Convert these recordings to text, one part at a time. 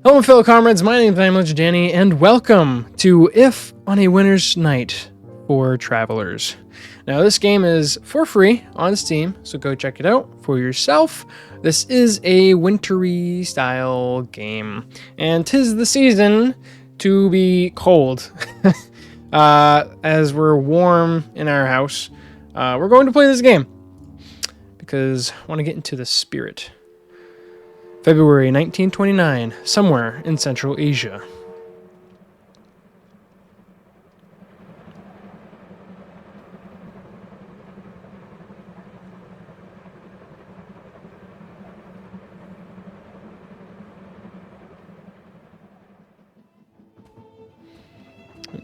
Hello, fellow comrades. My name is Danny, and welcome to If on a Winter's Night for Travelers. Now, this game is for free on Steam, so go check it out for yourself. This is a wintry style game, and 'tis the season to be cold. As we're warm in our house, we're going to play this game because I want to get into the spirit. February 1929, somewhere in Central Asia.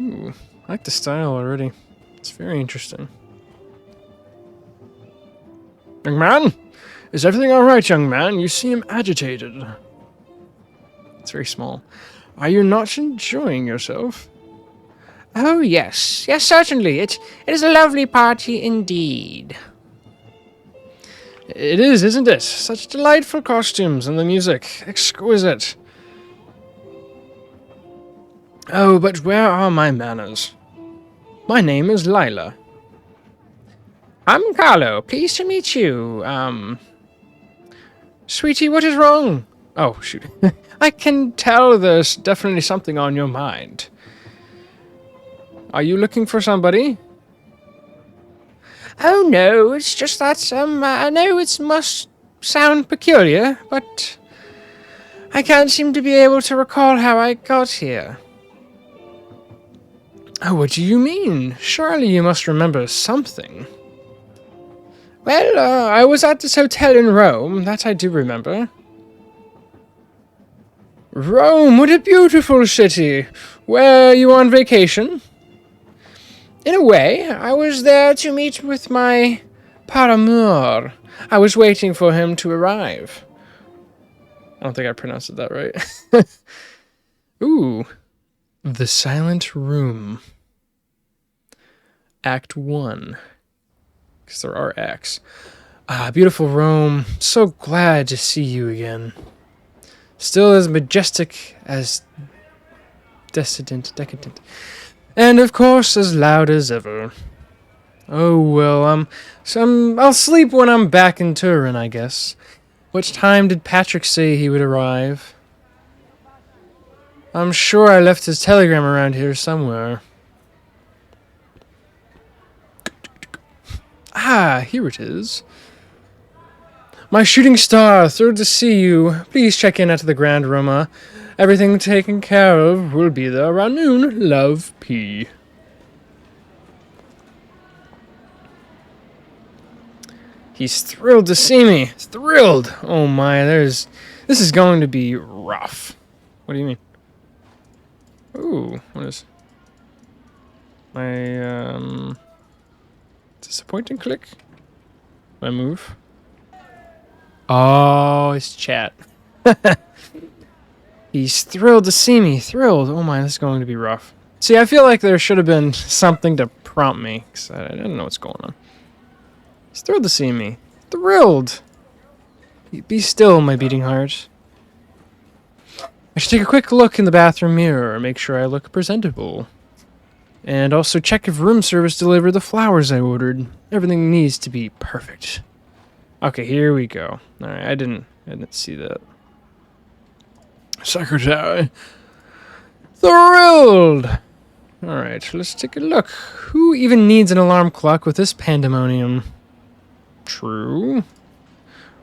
Ooh, I like the style already. It's very interesting. Young man? Is everything all right, young man? You seem agitated. It's very small. Are you not enjoying yourself? Oh, yes. Yes, certainly. It is a lovely party indeed. It is, isn't it? Such delightful costumes and the music. Exquisite. Oh, but where are my manners? My name is Lila. I'm Carlo. Pleased to meet you. Sweetie, what is wrong? Oh, shoot. I can tell there's definitely something on your mind. Are you looking for somebody? Oh, no. It's just that, I know it must sound peculiar, but I can't seem to be able to recall how I got here. Oh, what do you mean? Surely you must remember something. Well, I was at this hotel in Rome, that I do remember. Rome, what a beautiful city! Were you on vacation? In a way, I was there to meet with my paramour. I was waiting for him to arrive. I don't think I pronounced that right. Ooh. The Silent Room. Act 1. Because there are acts. Beautiful Rome. So glad to see you again. Still as majestic as decadent. And of course as loud as ever. Oh well, I'll sleep when I'm back in Turin, I guess. What time did Patrick say he would arrive? I'm sure I left his telegram around here somewhere. Here it is. My shooting star, thrilled to see you. Please check in at the Grand Roma. Everything taken care of. Will be there around noon. Love, P. He's thrilled to see me. Thrilled. Oh my, this is going to be rough. What do you mean? Ooh, what is my, is this a point and click? I move. Oh, it's chat. He's thrilled to see me. Thrilled. Oh my, this is going to be rough. See, I feel like there should have been something to prompt me, because I didn't know what's going on. He's thrilled to see me. Thrilled. Be still, my beating heart. I should take a quick look in the bathroom mirror and make sure I look presentable. And also check if room service delivered the flowers I ordered. Everything needs to be perfect. Okay, here we go. Alright, I didn't see that. Secretary. Thrilled! Alright, let's take a look. Who even needs an alarm clock with this pandemonium? True.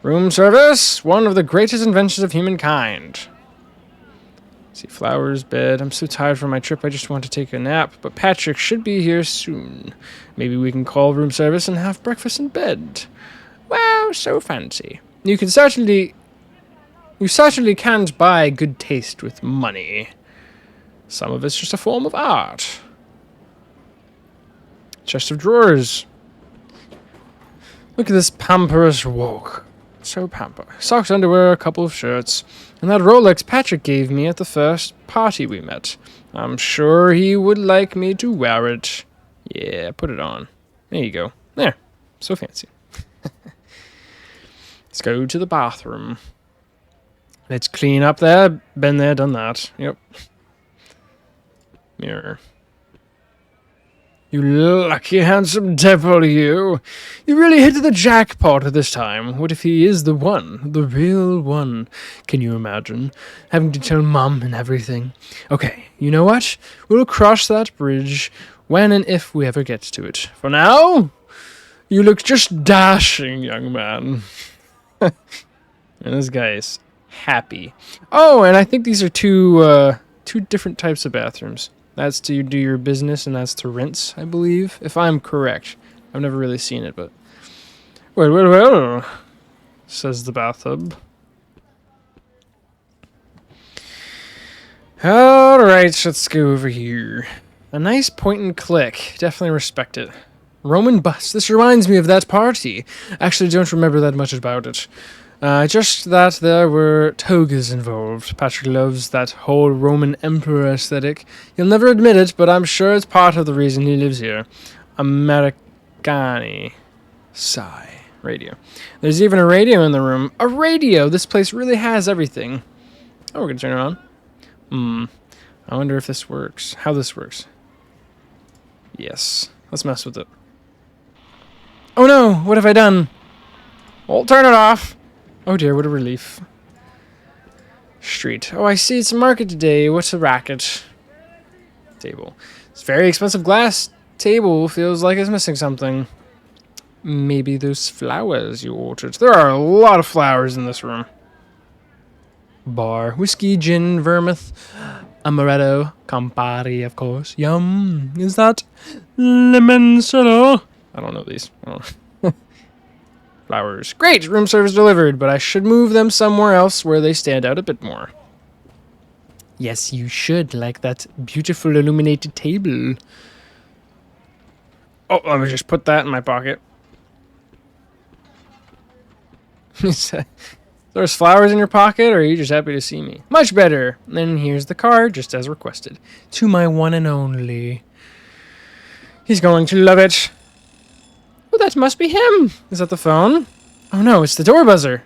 Room service, one of the greatest inventions of humankind. See, flowers, bed. I'm so tired from my trip, I just want to take a nap. But Patrick should be here soon. Maybe we can call room service and have breakfast in bed. Wow, so fancy. You certainly can't buy good taste with money. Some of it's just a form of art. Chest of drawers. Look at this pamperous walk. So pamper. Socks, underwear, a couple of shirts. And that Rolex Patrick gave me at the first party we met. I'm sure he would like me to wear it. Yeah, put it on. There you go. There. So fancy. Let's go to the bathroom. Let's clean up there. Been there, done that. Yep. Mirror. You lucky handsome devil, you. You really hit the jackpot this time. What if he is the one? The real one? Can you imagine? Having to tell Mom and everything. Okay, you know what? We'll cross that bridge when and if we ever get to it. For now, you look just dashing, young man. And this guy is happy. Oh, and I think these are two different types of bathrooms. That's to do your business, and that's to rinse, I believe, if I'm correct. I've never really seen it, but... Well, says the bathtub. Alright, let's go over here. A nice point and click. Definitely respect it. Roman bust. This reminds me of that party. Actually, don't remember that much about it. Just that there were togas involved. Patrick loves that whole Roman emperor aesthetic. He'll never admit it, but I'm sure it's part of the reason he lives here. Americani. Sigh. Radio. There's even a radio in the room. A radio! This place really has everything. Oh, we're gonna turn it on. I wonder if this works. How this works. Yes. Let's mess with it. Oh no! What have I done? Well, turn it off. Oh dear, what a relief. Street. Oh, I see it's a market today. What's a racket? Table. It's very expensive glass table. Feels like it's missing something. Maybe those flowers you ordered. There are a lot of flowers in this room. Bar. Whiskey, gin, vermouth, amaretto, Campari, of course. Yum. Is that lemon soda? I don't know these. I don't know. Flowers. Great! Room service delivered, but I should move them somewhere else where they stand out a bit more. Yes, you should, like that beautiful illuminated table. Oh, let me just put that in my pocket. There's flowers in your pocket, or are you just happy to see me? Much better! Then here's the card, just as requested. To my one and only. He's going to love it. Oh, that must be him. Is that the phone? Oh no, it's the door buzzer.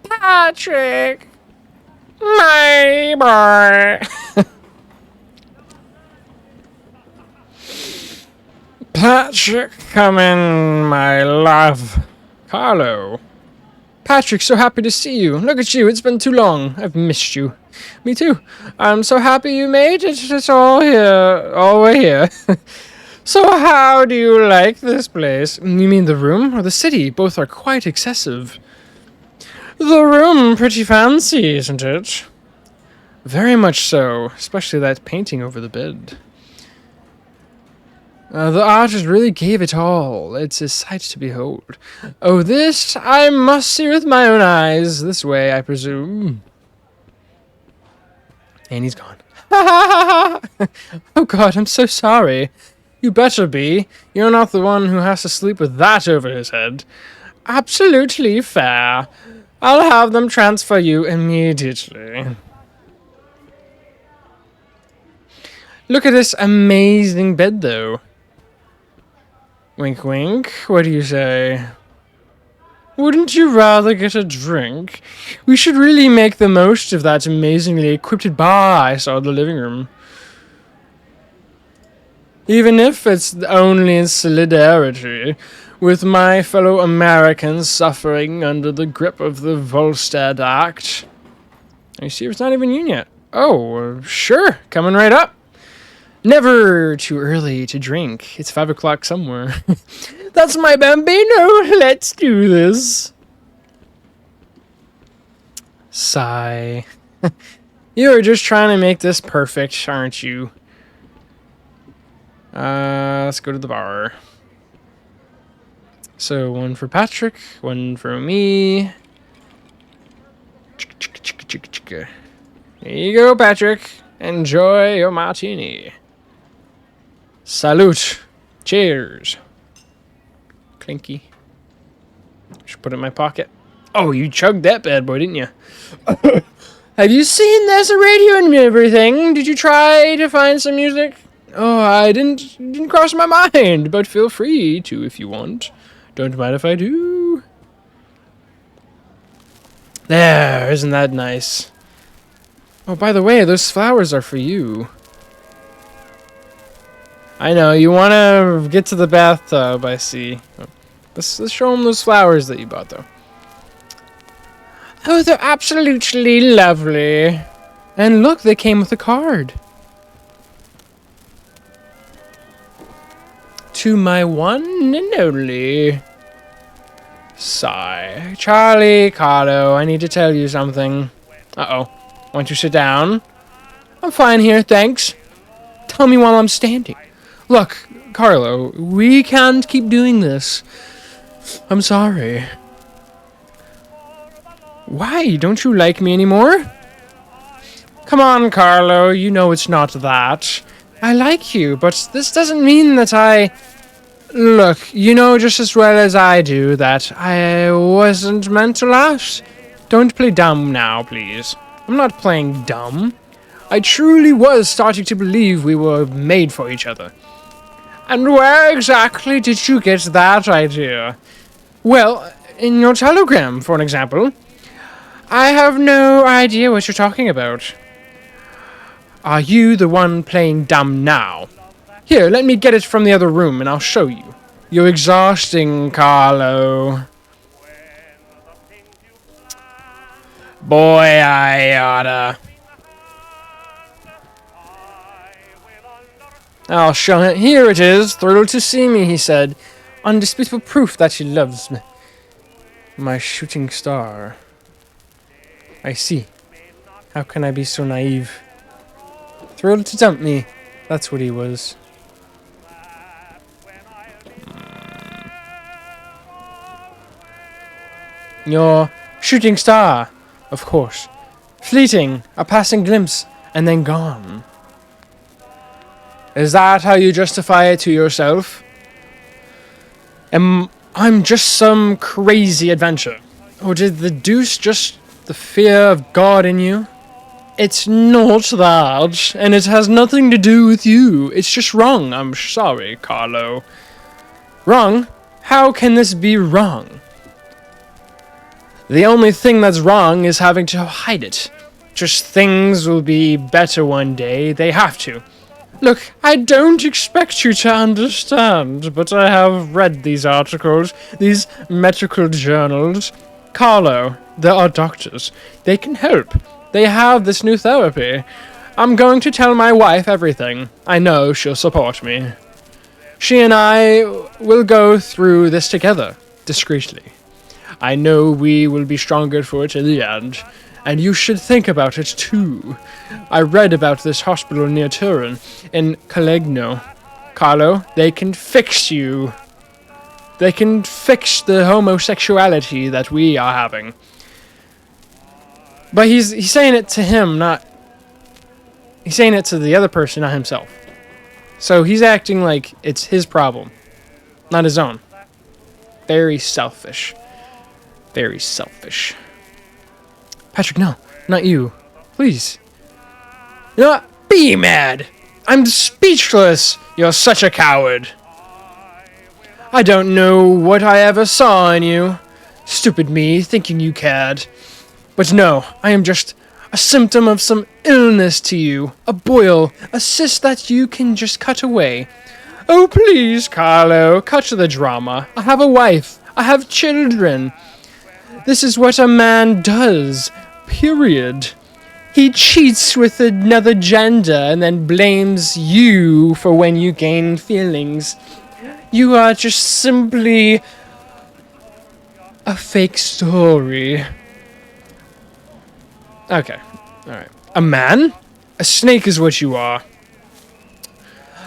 Patrick! My boy! Patrick, come in, my love. Carlo. Patrick, so happy to see you. Look at you, it's been too long. I've missed you. Me too. I'm so happy you made it. It's all here. All the way here. So how do you like this place? You mean the room or the city? Both are quite excessive. The room pretty fancy, isn't it? Very much so, especially that painting over the bed. The artist really gave it all. It's a sight to behold. Oh, this I must see with my own eyes. This way, I presume. And he's gone. Oh God, I'm so sorry. You better be. You're not the one who has to sleep with that over his head. Absolutely fair. I'll have them transfer you immediately. Look at this amazing bed, though. Wink, wink. What do you say? Wouldn't you rather get a drink? We should really make the most of that amazingly equipped bar I saw in the living room. Even if it's only in solidarity with my fellow Americans suffering under the grip of the Volstead Act. You see, it's not even in yet. Oh, sure, coming right up. Never too early to drink. It's 5 o'clock somewhere. That's my bambino. Let's do this. Sigh. You're just trying to make this perfect, aren't you? Let's go to the bar. So, one for Patrick, one for me. There you go, Patrick. Enjoy your martini. Salute. Cheers. Clinky. Should put it in my pocket. Oh, you chugged that bad boy, didn't you? Have you seen there's a radio and everything? Did you try to find some music? Oh, I didn't cross my mind, but feel free to if you want. Don't mind if I do. There, isn't that nice? Oh, by the way, those flowers are for you. I know, you want to get to the bathtub, I see. Let's show them those flowers that you bought, though. Oh, they're absolutely lovely. And look, they came with a card. To my one and only. Sigh. Charlie, Carlo, I need to tell you something. Uh-oh. Want to sit down? I'm fine here, thanks. Tell me while I'm standing. Look, Carlo, we can't keep doing this. I'm sorry. Why? Don't you like me anymore? Come on, Carlo, you know it's not that. I like you, but this doesn't mean that I... Look, you know just as well as I do that I wasn't meant to last. Don't play dumb now, please. I'm not playing dumb. I truly was starting to believe we were made for each other. And where exactly did you get that idea? Well, in your telegram, for an example. I have no idea what you're talking about. Are you the one playing dumb now? Here, let me get it from the other room and I'll show you. You're exhausting, Carlo. Boy, I oughta. I'll show him. Here it is. Thrilled to see me, he said. Undisputable proof that she loves me. My shooting star. I see. How can I be so naive? Thrilled to dump me. That's what he was. Your shooting star, of course. Fleeting, a passing glimpse, and then gone. Is that how you justify it to yourself? I'm just some crazy adventure. Or did the deuce just the fear of God in you? It's not that, and it has nothing to do with you. It's just wrong. I'm sorry, Carlo. Wrong? How can this be wrong? The only thing that's wrong is having to hide it. Just things will be better one day. They have to. Look, I don't expect you to understand, but I have read these articles, these medical journals. Carlo, there are doctors. They can help. They have this new therapy. I'm going to tell my wife everything. I know she'll support me. She and I will go through this together, discreetly. I know we will be stronger for it in the end, and you should think about it too. I read about this hospital near Turin, in Calegno. Carlo, they can fix you. They can fix the homosexuality that we are having. But he's saying it to him, not... He's saying it to the other person, not himself. So he's acting like it's his problem, not his own. Very selfish. Very selfish. Patrick, no. Not you. Please. You know what? Be mad. I'm speechless. You're such a coward. I don't know what I ever saw in you. Stupid me, thinking you cared. But no, I am just a symptom of some illness to you. A boil, a cyst that you can just cut away. Oh, please, Carlo, cut the drama. I have a wife. I have children. This is what a man does. Period. He cheats with another gender and then blames you for when you gain feelings. You are just simply a fake story. Okay. Alright. A man? A snake is what you are.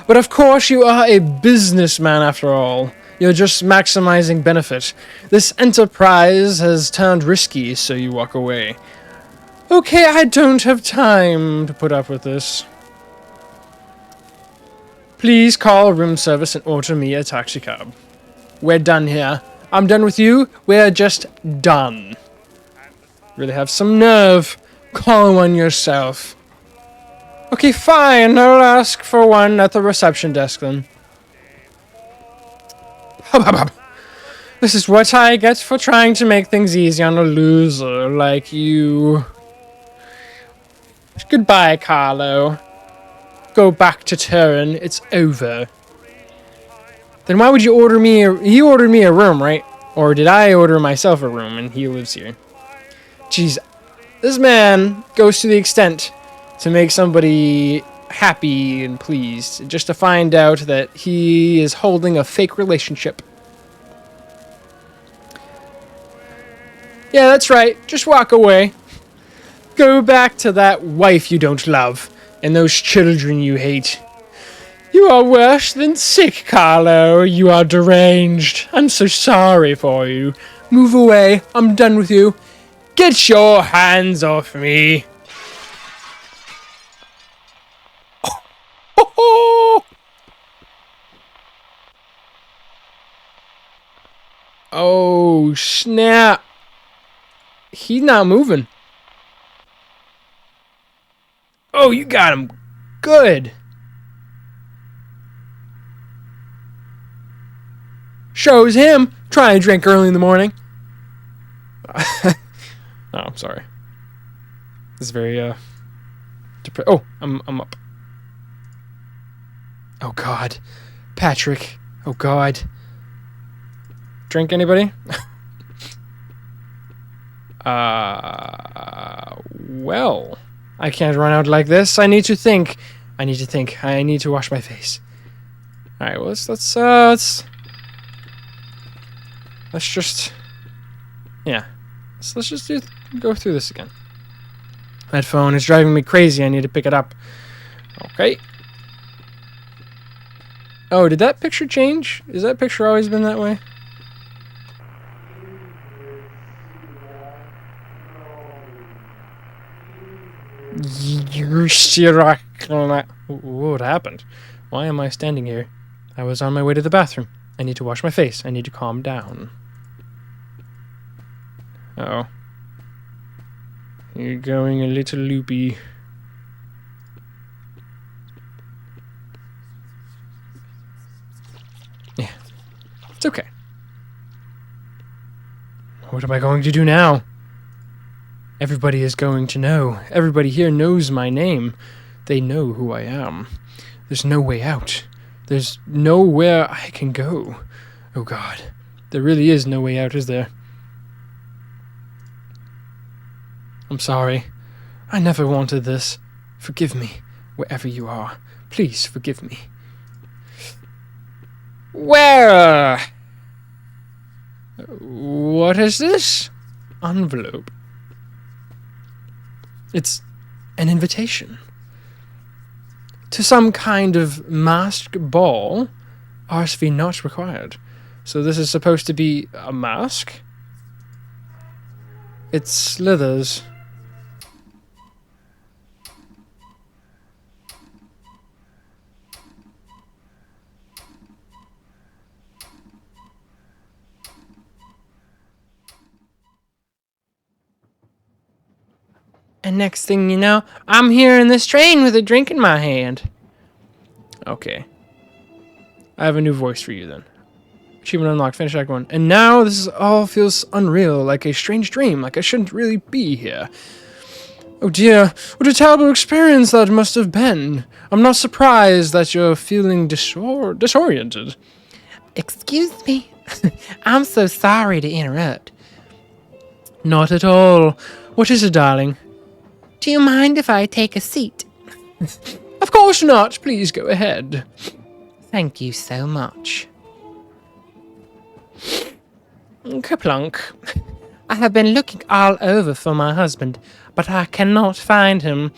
But of course you are a businessman after all. You're just maximizing benefit. This enterprise has turned risky, so you walk away. Okay, I don't have time to put up with this. Please call room service and order me a taxicab. We're done here. I'm done with you. We're just done. Really have some nerve. Call one yourself. Okay, fine. I'll ask for one at the reception desk then. This is what I get for trying to make things easy on a loser like you. Goodbye, Carlo. Go back to Turin. It's over. Then why would you order me he ordered me a room, right? Or did I order myself a room and he lives here? Jeez. This man goes to the extent to make somebody happy and pleased just to find out that he is holding a fake relationship. Yeah, that's right. Just walk away. Go back to that wife you don't love and those children you hate. You are worse than sick, Carlo. You are deranged. I'm so sorry for you. Move away. I'm done with you. Get your hands off me. Oh, snap. He's not moving. Oh, you got him. Good. Shows him trying to drink early in the morning. Oh, I'm sorry. This is very, oh, I'm up. Oh, God. Patrick. Oh, God. Drink, anybody? Well, I can't run out like this. I need to think. I need to wash my face. Alright, well, let's just, yeah. Let's just go through this again. That phone is driving me crazy. I need to pick it up. Okay. Oh, did that picture change? Is that picture always been that way? What happened? Why am I standing here? I was on my way to the bathroom. I need to wash my face. I need to calm down. Uh-oh. You're going a little loopy. Yeah. It's okay. What am I going to do now? Everybody is going to know. Everybody here knows my name. They know who I am. There's no way out. There's nowhere I can go. Oh, God. There really is no way out, is there? I'm sorry. I never wanted this. Forgive me, wherever you are. Please forgive me. Where? What is this? Envelope. It's an invitation. To some kind of masked ball. RSV not required. So this is supposed to be a mask? It slithers. And next thing you know, I'm here in this train with a drink in my hand. Okay. I have a new voice for you then. Achievement unlocked, finish act 1. And now this all feels unreal, like a strange dream, like I shouldn't really be here. Oh dear, what a terrible experience that must have been. I'm not surprised that you're feeling disoriented. Excuse me? I'm so sorry to interrupt. Not at all. What is it, darling? Do you mind if I take a seat? Of course not. Please go ahead. Thank you so much. Kaplunk. I have been looking all over for my husband, but I cannot find him.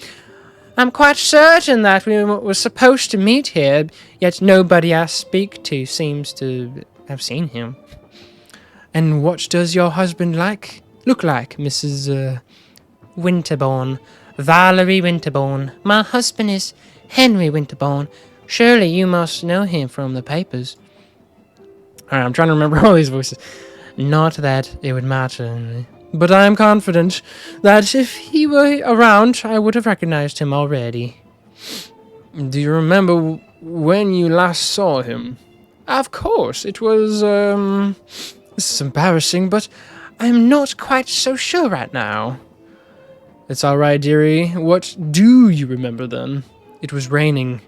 I'm quite certain that we were supposed to meet here, yet nobody I speak to seems to have seen him. And what does your husband look like, Mrs. Winterbourne? Valerie Winterbourne. My husband is Henry Winterbourne. Surely you must know him from the papers. Alright, I'm trying to remember all these voices. Not that it would matter, but I am confident that if he were around, I would have recognized him already. Do you remember when you last saw him? Of course, it was, This is embarrassing, but I'm not quite so sure right now. It's all right, dearie. What do you remember then? It was raining.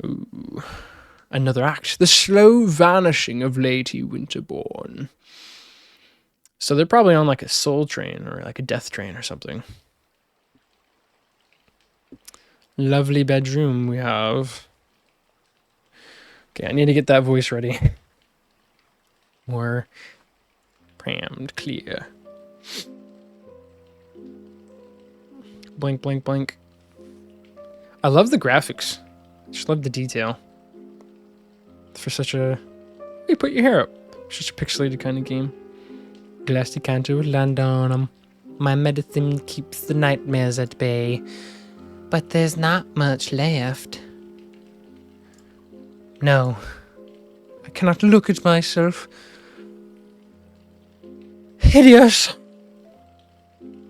Ooh. Another act. The slow vanishing of Lady Winterbourne. So they're probably on like a soul train or like a death train or something. Lovely bedroom we have. Okay, I need to get that voice ready. More crammed, clear. Blink, blink, blink. I love the graphics. Just love the detail. For such a... You put your hair up. Such a pixelated kind of game. Glass decanter would land on 'em. My medicine keeps the nightmares at bay. But there's not much left. No. I cannot look at myself. Hideous.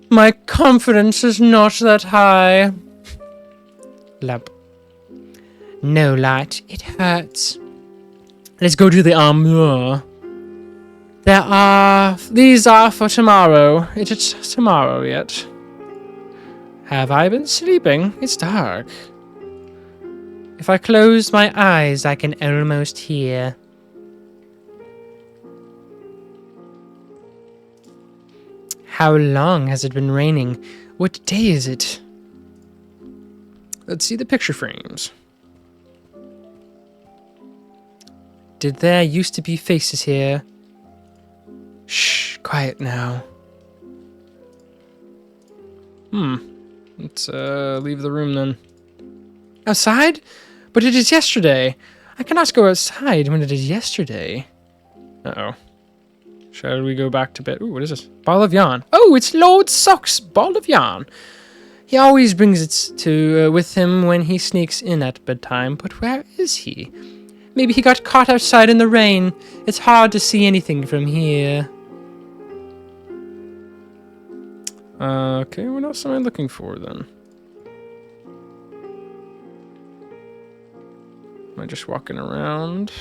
My confidence is not that high. Lamp. No light. It hurts. Let's go to the armoire. These are for tomorrow. It is tomorrow yet. Have I been sleeping? It's dark. If I close my eyes, I can almost hear. How long has it been raining? What day is it? Let's see the picture frames. Did there used to be faces here? Shh, quiet now. Let's leave the room then. Outside? But it is yesterday. I cannot go outside when it is yesterday. Uh-oh. Shall we go back to bed? Ooh, what is this? Ball of yarn. Oh, it's Lord Sock's ball of yarn. He always brings it with him when he sneaks in at bedtime. But where is he? Maybe he got caught outside in the rain. It's hard to see anything from here. Okay, what else am I looking for then? Am I just walking around?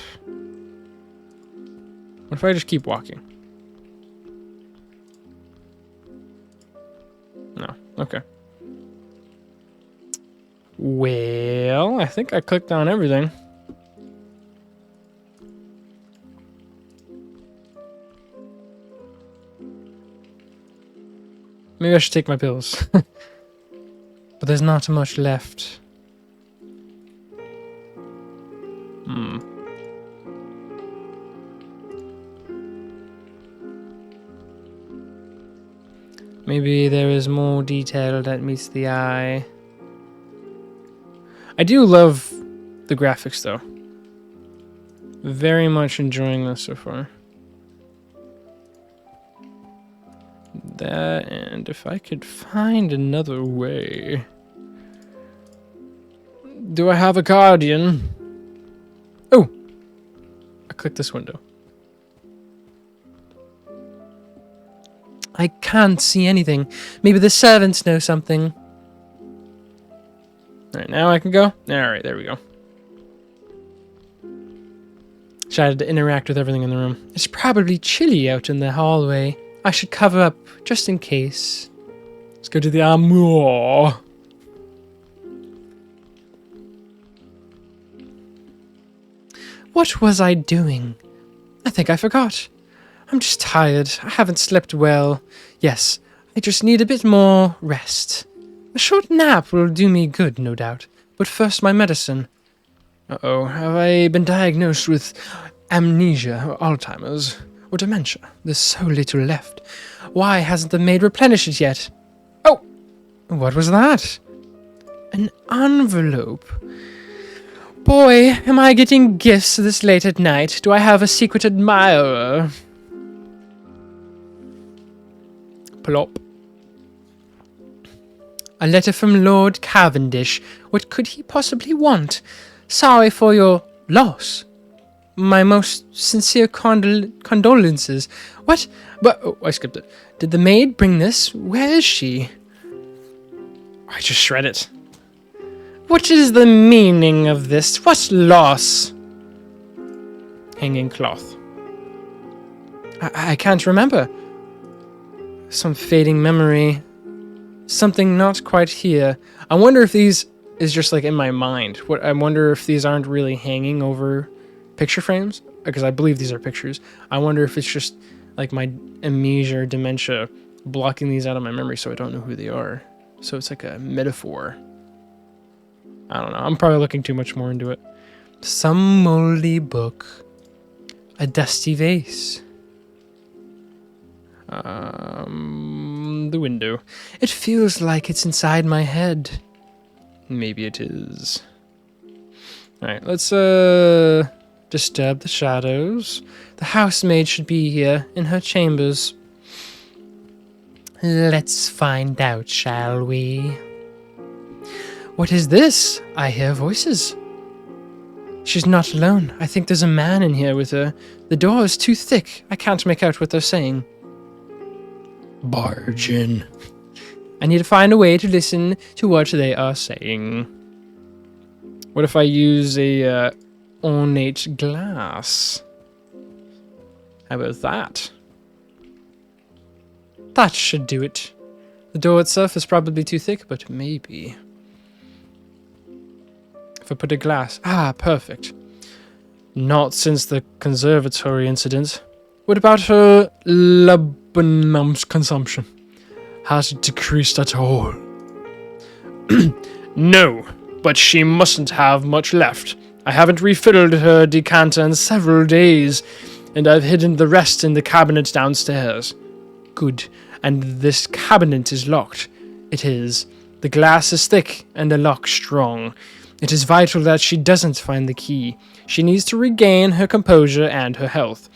What if I just keep walking? No, okay. Well, I think I clicked on everything. Maybe I should take my pills. But there's not much left. Maybe there is more detail that meets the eye. I do love the graphics though. Very much enjoying this so far. That, and if I could find another way. Do I have a guardian? Oh! I clicked this window. I can't see anything. Maybe the servants know something. Alright, now I can go? Alright, there we go. Decided to interact with everything in the room. It's probably chilly out in the hallway. I should cover up, just in case. Let's go to the armoire. What was I doing? I think I forgot. I'm just tired. I haven't slept well. Yes, I just need a bit more rest. A short nap will do me good, no doubt. But first, my medicine. Uh-oh, have I been diagnosed with amnesia or Alzheimer's? Or dementia? There's so little left. Why hasn't the maid replenished it yet? Oh! What was that? An envelope. Boy, am I getting gifts this late at night. Do I have a secret admirer? Plop. A letter from Lord Cavendish. What could he possibly want? Sorry for your loss. My most sincere condolences. What? But oh, I skipped it. Did the maid bring this? Where is she? I just shred it. What is the meaning of this? What loss? Hanging cloth. I can't remember. Some fading memory. Something not quite here. I wonder if these is just like in my mind. I wonder if these aren't really hanging over picture frames, because I believe these are pictures. I wonder if it's just like my amnesia or dementia blocking these out of my memory so I don't know who they are. So it's like a metaphor. I don't know. I'm probably looking too much more into it. Some moldy book. A dusty vase. The window. It feels like it's inside my head. Maybe it is. Alright, let's disturb the shadows. The housemaid should be here in her chambers. Let's find out, shall we? What is this? I hear voices. She's not alone. I think there's a man in here with her. The door is too thick. I can't make out what they're saying. Barge in. I need to find a way to listen to what they are saying. What if I use a ornate glass? How about that? That should do it. The door itself is probably too thick, but maybe. If I put a glass... Ah, perfect. Not since the conservatory incident. What about her laudanum consumption? Has it decreased at all? No, but she mustn't have much left. I haven't refilled her decanter in several days, and I've hidden the rest in the cabinet downstairs. Good. And this cabinet is locked. It is. The glass is thick and the lock strong. It is vital that she doesn't find the key. She needs to regain her composure and her health.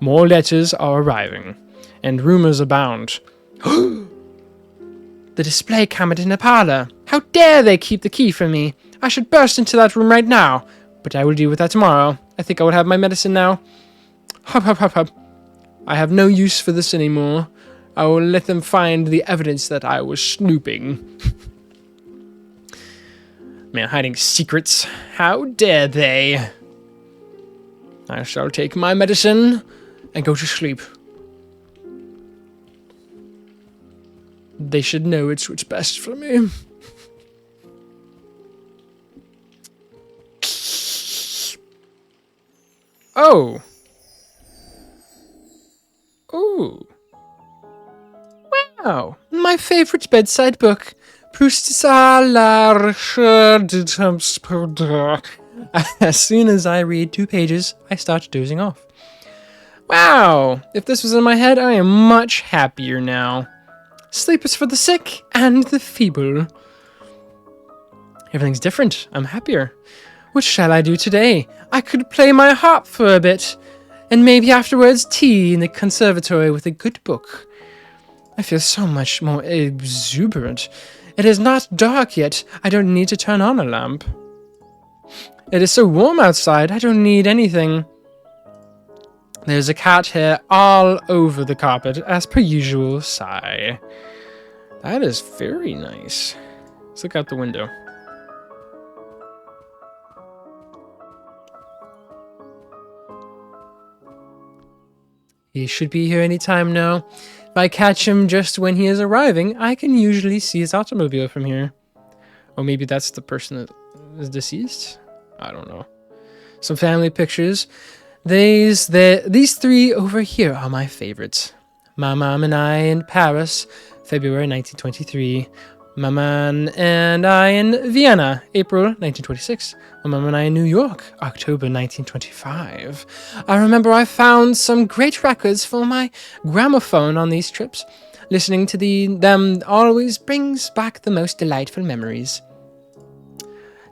More letters are arriving, and rumors abound. The display cabinet in the parlor. How dare they keep the key from me? I should burst into that room right now. But I will deal with that tomorrow. I think I will have my medicine now. Hop, hop, hop, hop. I have no use for this anymore. I will let them find the evidence that I was snooping. Man, hiding secrets. How dare they? I shall take my medicine and go to sleep. They should know it's what's best for me. Oh. Ooh. Wow. My favorite bedside book. As soon as I read 2 pages, I start dozing off. Wow. If this was in my head, I am much happier now. Sleep is for the sick and the feeble. Everything's different. I'm happier. What shall I do today? I could play my harp for a bit, and maybe afterwards tea in the conservatory with a good book. I feel so much more exuberant. It is not dark yet. I don't need to turn on a lamp. It is so warm outside. I don't need anything. There's a cat hair all over the carpet, as per usual. Sigh. That is very nice. Let's look out the window. He should be here any time now. If I catch him just when he is arriving, I can usually see his automobile from here. Or maybe that's the person that is deceased? I don't know. Some family pictures. These 3 over here are my favorites. My mom and I in Paris, February 1923. My mom and I in Vienna, April 1926. My mom and I in New York, October 1925. I remember I found some great records for my gramophone on these trips. Listening to them always brings back the most delightful memories.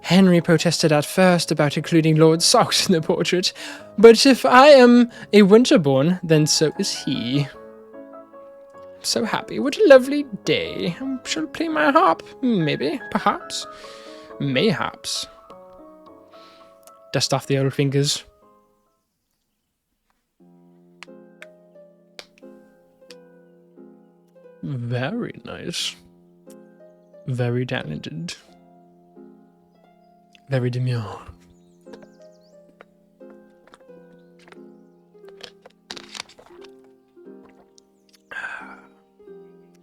Henry protested at first about including Lord Socks in the portrait, but if I am a Winterborn, then so is he. I'm so happy. What a lovely day. I shall play my harp. Maybe. Perhaps. Mayhaps. Dust off the old fingers. Very nice. Very talented. Very demure.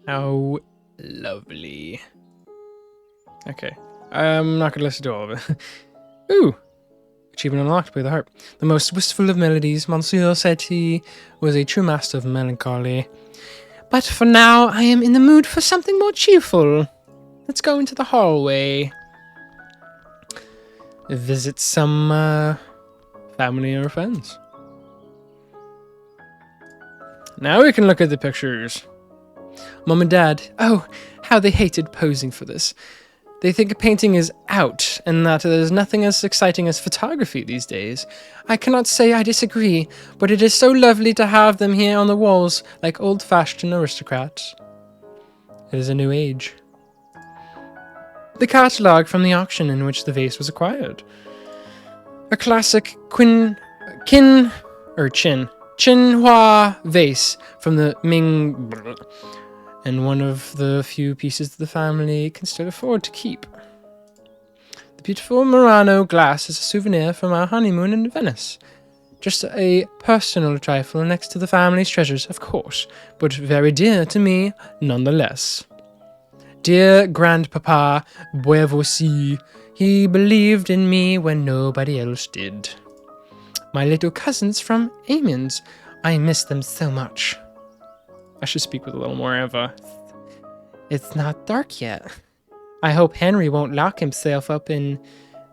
How lovely. Okay. I'm not going to listen to all of it. Ooh. Achievement unlocked by the harp. The most wistful of melodies, Monsieur said he was a true master of melancholy. But for now, I am in the mood for something more cheerful. Let's go into the hallway. Visit some family or friends. Now we can look at the pictures. Mom and Dad, oh, how they hated posing for this. They think painting is out, and that there's nothing as exciting as photography these days. I cannot say I disagree, but it is so lovely to have them here on the walls, like old-fashioned aristocrats. It is a new age. The catalogue from the auction in which the vase was acquired. A classic Qinhua vase from the Ming... and one of the few pieces the family can still afford to keep. The beautiful Murano glass is a souvenir from our honeymoon in Venice. Just a personal trifle next to the family's treasures, of course, but very dear to me nonetheless. Dear Grandpapa Boisvoici, he believed in me when nobody else did. My little cousins from Amiens, I miss them so much. I should speak with a little more of a... It's not dark yet. I hope Henry won't lock himself up in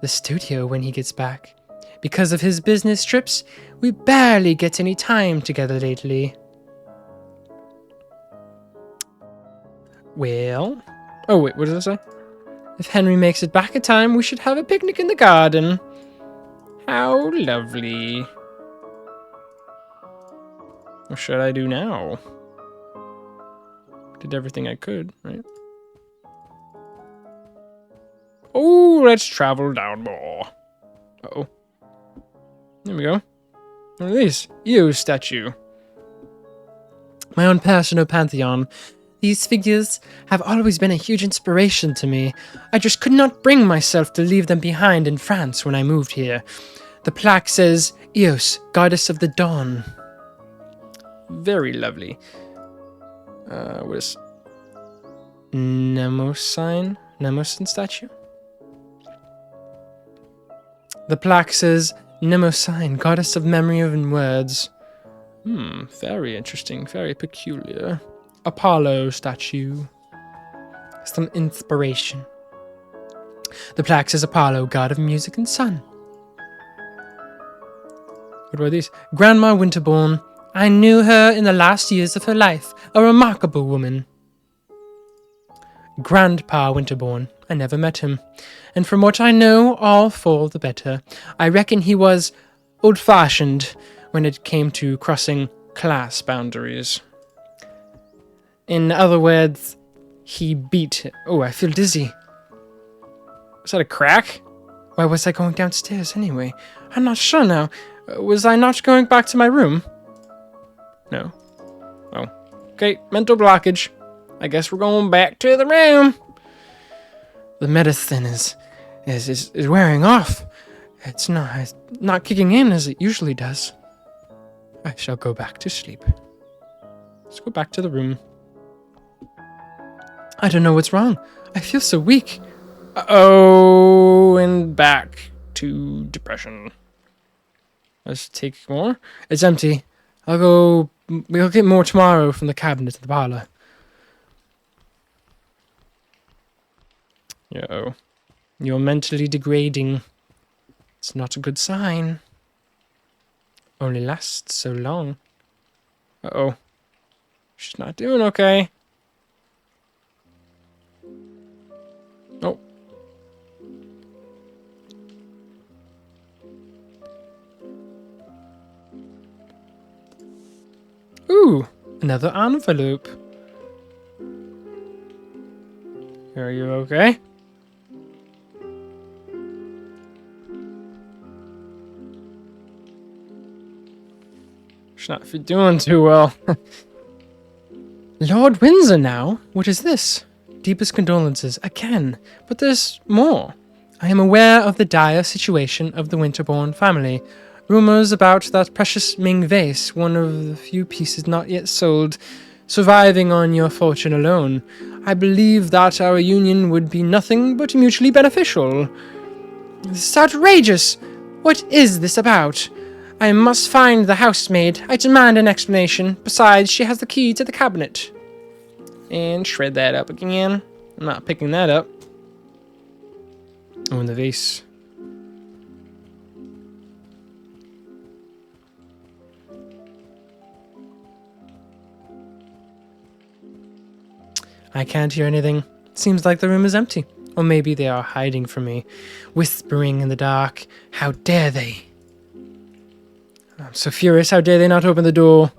the studio when he gets back. Because of his business trips, we barely get any time together lately. Well... Oh wait, what does it say? If Henry makes it back in time, we should have a picnic in the garden. How lovely. What should I do now? Did everything I could, right? Oh, let's travel down more. Uh-oh. There we go. What are these? Ew, statue. My own personal pantheon. These figures have always been a huge inspiration to me. I just could not bring myself to leave them behind in France when I moved here. The plaque says, Eos, goddess of the dawn. Very lovely. What is Mnemosyne? Mnemosyne statue? The plaque says, Mnemosyne, goddess of memory and words. Very interesting, very peculiar. Apollo statue. Some inspiration. The plaque says Apollo, god of music and sun. What about these? Grandma Winterbourne. I knew her in the last years of her life. A remarkable woman. Grandpa Winterbourne. I never met him. And from what I know, all for the better. I reckon he was old-fashioned when it came to crossing class boundaries. In other words, he beat... Oh, I feel dizzy. Was that a crack? Why was I going downstairs anyway? I'm not sure now. Was I not going back to my room? No. Oh. Okay, mental blockage. I guess we're going back to the room. The medicine is wearing off. It's not kicking in as it usually does. I shall go back to sleep. Let's go back to the room. I don't know what's wrong. I feel so weak. Uh-oh, and back to depression. Let's take more. It's empty. We'll get more tomorrow from the cabinet in the parlor. Yo. You're mentally degrading. It's not a good sign. Only lasts so long. Uh-oh. She's not doing okay. Oh. Ooh, another envelope. Are you okay? She's not doing too well. Lord Windsor now? What is this? Deepest condolences, again. But there's more. I am aware of the dire situation of the Winterbourne family. Rumors about that precious Ming vase, one of the few pieces not yet sold, surviving on your fortune alone. I believe that our union would be nothing but mutually beneficial. This is outrageous! What is this about? I must find the housemaid. I demand an explanation. Besides, she has the key to the cabinet. And shred that up again. I'm not picking that up. Oh, and the vase. I can't hear anything. Seems like the room is empty. Or maybe they are hiding from me, whispering in the dark. How dare they? I'm so furious. How dare they not open the door?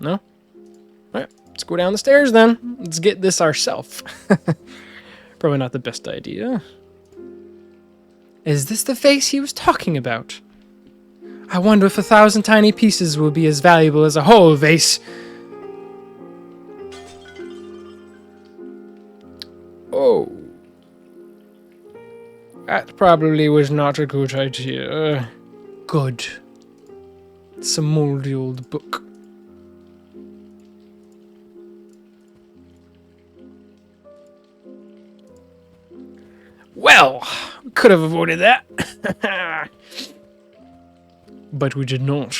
No? Alright, let's go down the stairs then. Let's get this ourselves. Probably not the best idea. Is this the vase he was talking about? I wonder if 1,000 tiny pieces will be as valuable as a whole vase. Oh. That probably was not a good idea. Good. It's a moldy old book. Well, we could have avoided that. But we did not.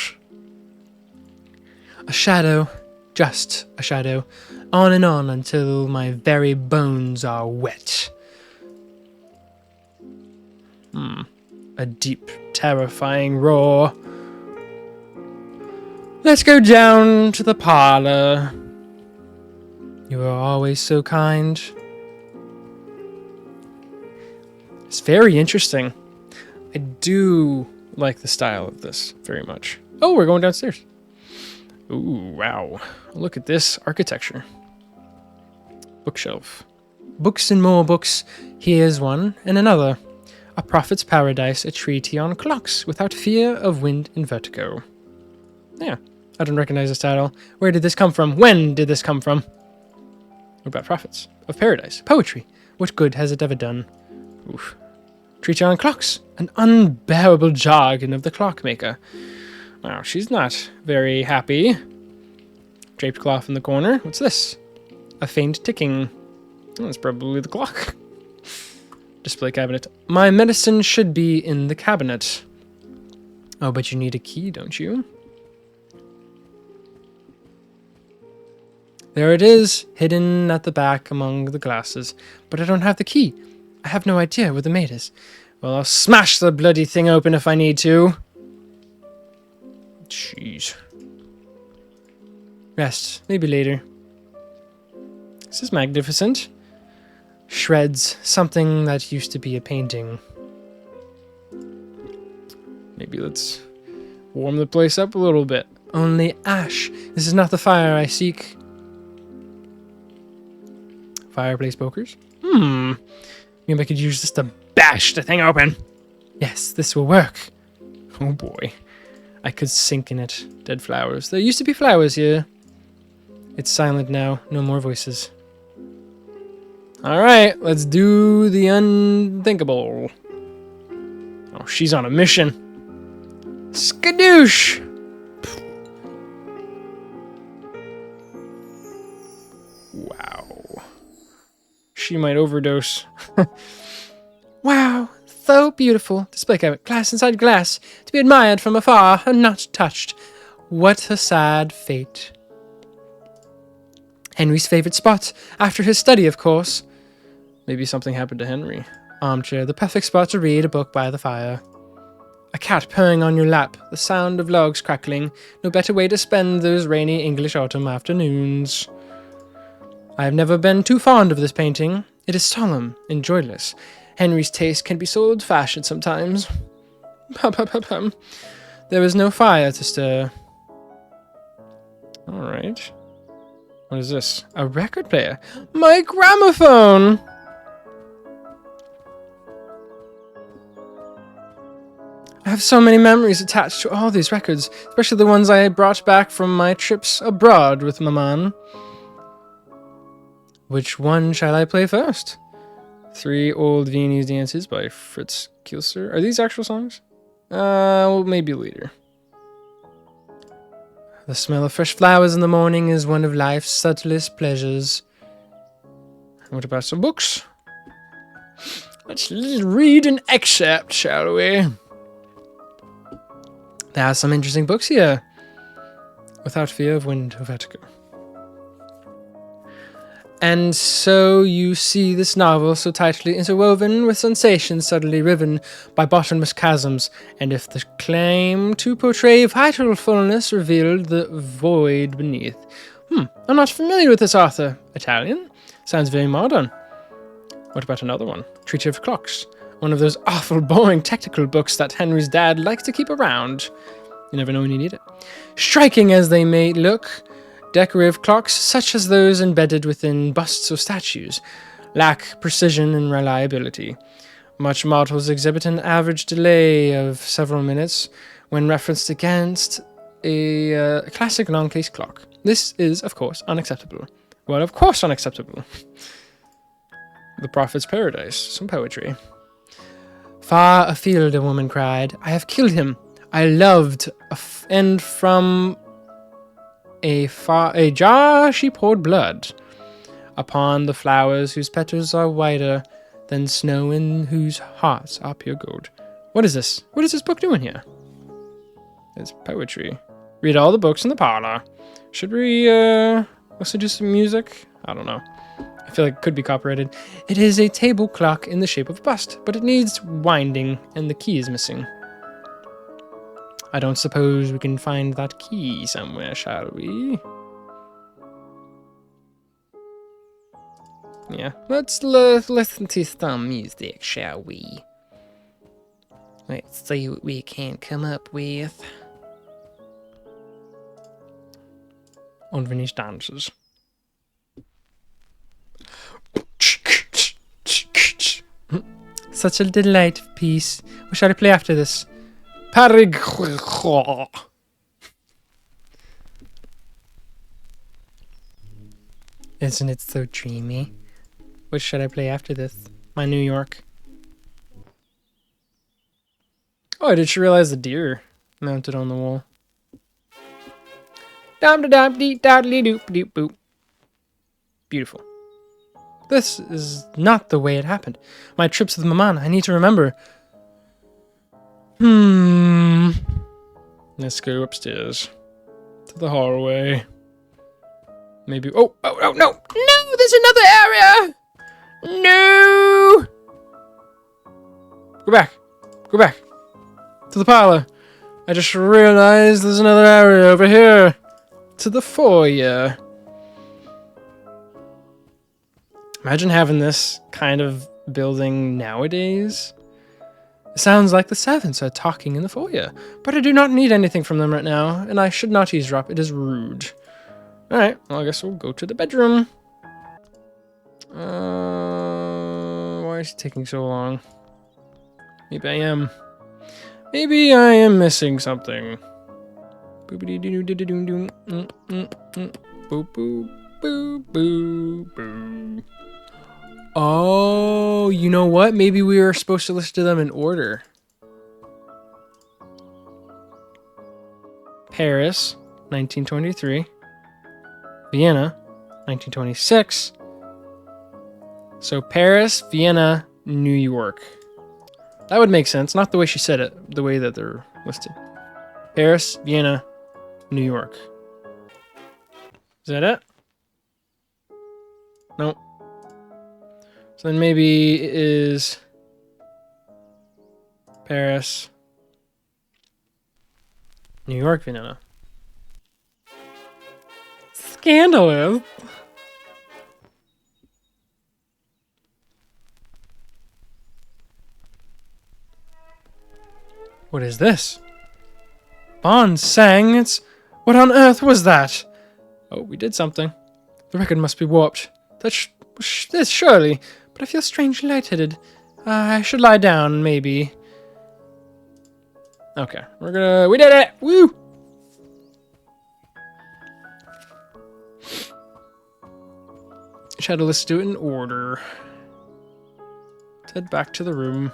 A shadow. Just a shadow. On and on until my very bones are wet. A deep, terrifying roar. Let's go down to the parlor. You are always so kind. It's very interesting. I do like the style of this very much. Oh, we're going downstairs. Ooh, wow. Look at this architecture. Bookshelf. Books and more books. Here's one and another. A prophet's paradise, a treaty on clocks, without fear of wind and vertigo. Yeah, I don't recognize this title. Where did this come from? When did this come from? What about prophets of paradise? Poetry. What good has it ever done? Oof. Treaty on clocks. An unbearable jargon of the clockmaker. Wow, she's not very happy. Draped cloth in the corner. What's this? A faint ticking. Oh, that's probably the clock. Display cabinet. My medicine should be in the cabinet. Oh, but you need a key, don't you? There it is, hidden at the back among the glasses. But I don't have the key. I have no idea where the maid is. Well, I'll smash the bloody thing open if I need to. Jeez. Rest. Maybe later. This is magnificent. Shreds. Something that used to be a painting. Maybe let's warm the place up a little bit. Only ash. This is not the fire I seek. Fireplace pokers. Maybe I could use this to bash the thing open. Yes, this will work. Oh boy. I could sink in it. Dead flowers. There used to be flowers here. It's silent now. No more voices. Alright, let's do the unthinkable. Oh, she's on a mission. Skadoosh! Wow. She might overdose. Wow, so beautiful. Display cabinet, glass inside glass, to be admired from afar and not touched. What a sad fate. Henry's favorite spot, after his study, of course. Maybe something happened to Henry. Armchair, the perfect spot to read a book by the fire. A cat purring on your lap, the sound of logs crackling. No better way to spend those rainy English autumn afternoons. I have never been too fond of this painting. It is solemn and joyless. Henry's taste can be so old-fashioned sometimes. There is no fire to stir. Alright. What is this? A record player. My gramophone! I have so many memories attached to all these records, especially the ones I brought back from my trips abroad with Maman. Which one shall I play first? 3 Old Viennese Dances by Fritz Kielser. Are these actual songs? Well, maybe later. The smell of fresh flowers in the morning is one of life's subtlest pleasures. What about some books? Let's read an excerpt, shall we? There are some interesting books here. Without fear of wind or vertigo. And so you see this novel so tightly interwoven with sensations suddenly riven by bottomless chasms, and if the claim to portray vital fullness revealed the void beneath. I'm not familiar with this author. Italian? Sounds very modern. What about another one? Treaty of Clocks. One of those awful boring technical books that Henry's dad likes to keep around. You never know when you need it. Striking as they may look, decorative clocks, such as those embedded within busts or statues, lack precision and reliability. Much models exhibit an average delay of several minutes when referenced against a classic long-case clock. This is, of course, unacceptable. Well, of course unacceptable. The Prophet's Paradise. Some poetry. Far afield, a woman cried. I have killed him. I loved, and from a jar she poured blood upon the flowers whose petals are whiter than snow and whose hearts are pure gold. What is this? What is this book doing here? It's poetry. Read all the books in the parlor. Should we listen to some music? I don't know. I feel like it could be copyrighted. It is a table clock in the shape of a bust, but it needs winding and the key is missing. I don't suppose we can find that key somewhere, shall we? Yeah, let's listen to some music, shall we? Let's see what we can come up with. Unfinished dances. Such a delightful piece. What shall I play after this? Parig. Isn't it so dreamy? What should I play after this? My New York. Oh, I did you realize the deer mounted on the wall? Dum da dum dee da dee doop doop boop. Beautiful. This is not the way it happened. My trips with Maman, I need to remember. Let's go upstairs. To the hallway. Maybe... Oh, no! No, there's another area! No! Go back. Go back. To the parlor. I just realized there's another area over here. To the foyer. Imagine having this kind of building nowadays. It sounds like the servants are talking in the foyer, but I do not need anything from them right now, and I should not eavesdrop. It is rude. Alright, well, I guess we'll go to the bedroom. Why is it taking so long? Maybe I am missing something. Boop. Oh, you know what? Maybe we were supposed to listen to them in order. Paris, 1923. Vienna, 1926. So Paris, Vienna, New York. That would make sense. Not the way she said it, the way that they're listed. Paris, Vienna, New York. Is that it? Nope. So then maybe it is Paris, New York, Vienna. Scandalous. What is this? Bond sang. What on earth was that? Oh, we did something. The record must be warped. This surely. But I feel strangely lightheaded. I should lie down, maybe. Okay, we did it! Woo! Shadow, let's do it in order. Let's head back to the room.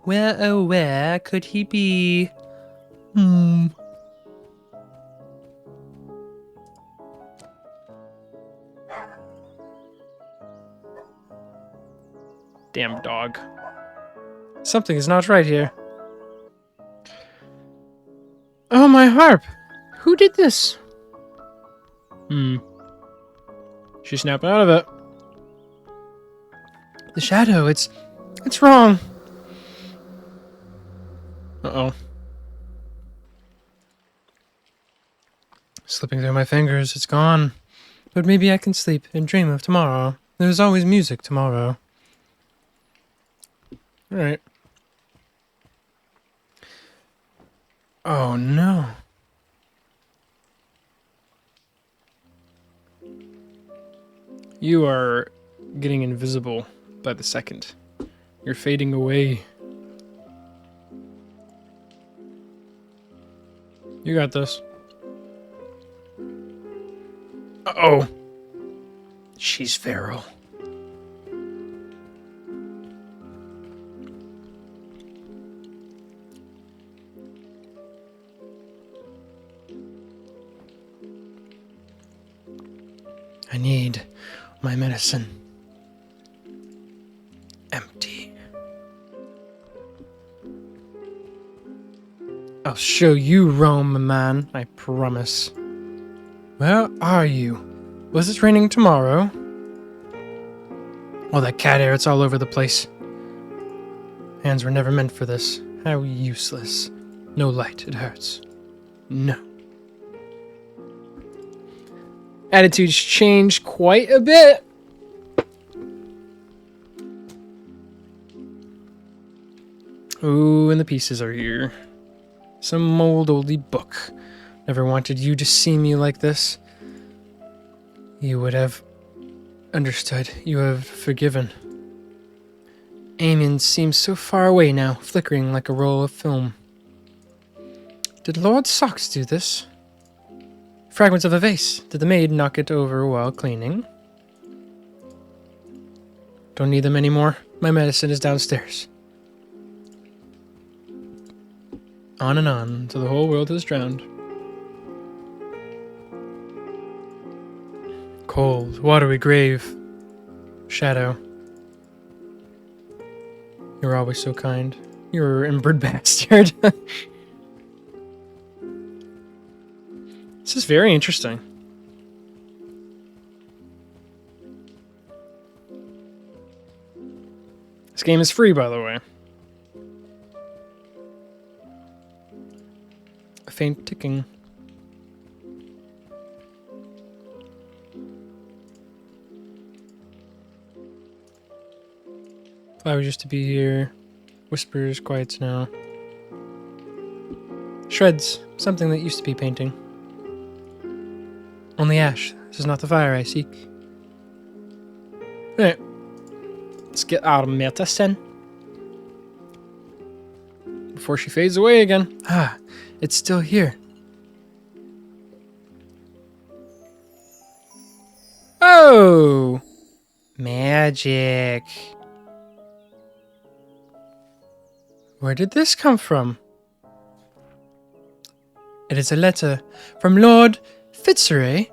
Where, oh where could he be? Damn dog. Something is not right here. Oh, my harp! Who did this? She's snapping out of it. The shadow, it's wrong. Uh-oh. Slipping through my fingers, it's gone. But maybe I can sleep and dream of tomorrow. There's always music tomorrow. Alright. Oh no. You are getting invisible by the second. You're fading away. You got this. Uh-oh. She's feral. I need my medicine. Empty. I'll show you Rome, man, I promise. Where are you? Was it raining tomorrow? All that cat hair, it's all over the place. Hands were never meant for this. How useless. No light, it hurts. No. Attitudes changed quite a bit. Ooh, and the pieces are here. Some old oldie book. Never wanted you to see me like this. You would have understood. You have forgiven. Amiens seems so far away now, flickering like a roll of film. Did Lord Socks do this? Fragments of a vase. Did the maid knock it over while cleaning? Don't need them anymore. My medicine is downstairs. On and on, until the whole world is drowned. Cold, watery grave. Shadow. You're always so kind. You're an inbred bastard. This is very interesting. This game is free, by the way. A faint ticking. Flowers used to be here. Whispers, quiets now. Shreds. Something that used to be painting. Only ash. This is not the fire I seek. Alright. Let's get our medicine. Before she fades away again. Ah, it's still here. Oh! Magic. Where did this come from? It is a letter from Lord Fitzroy.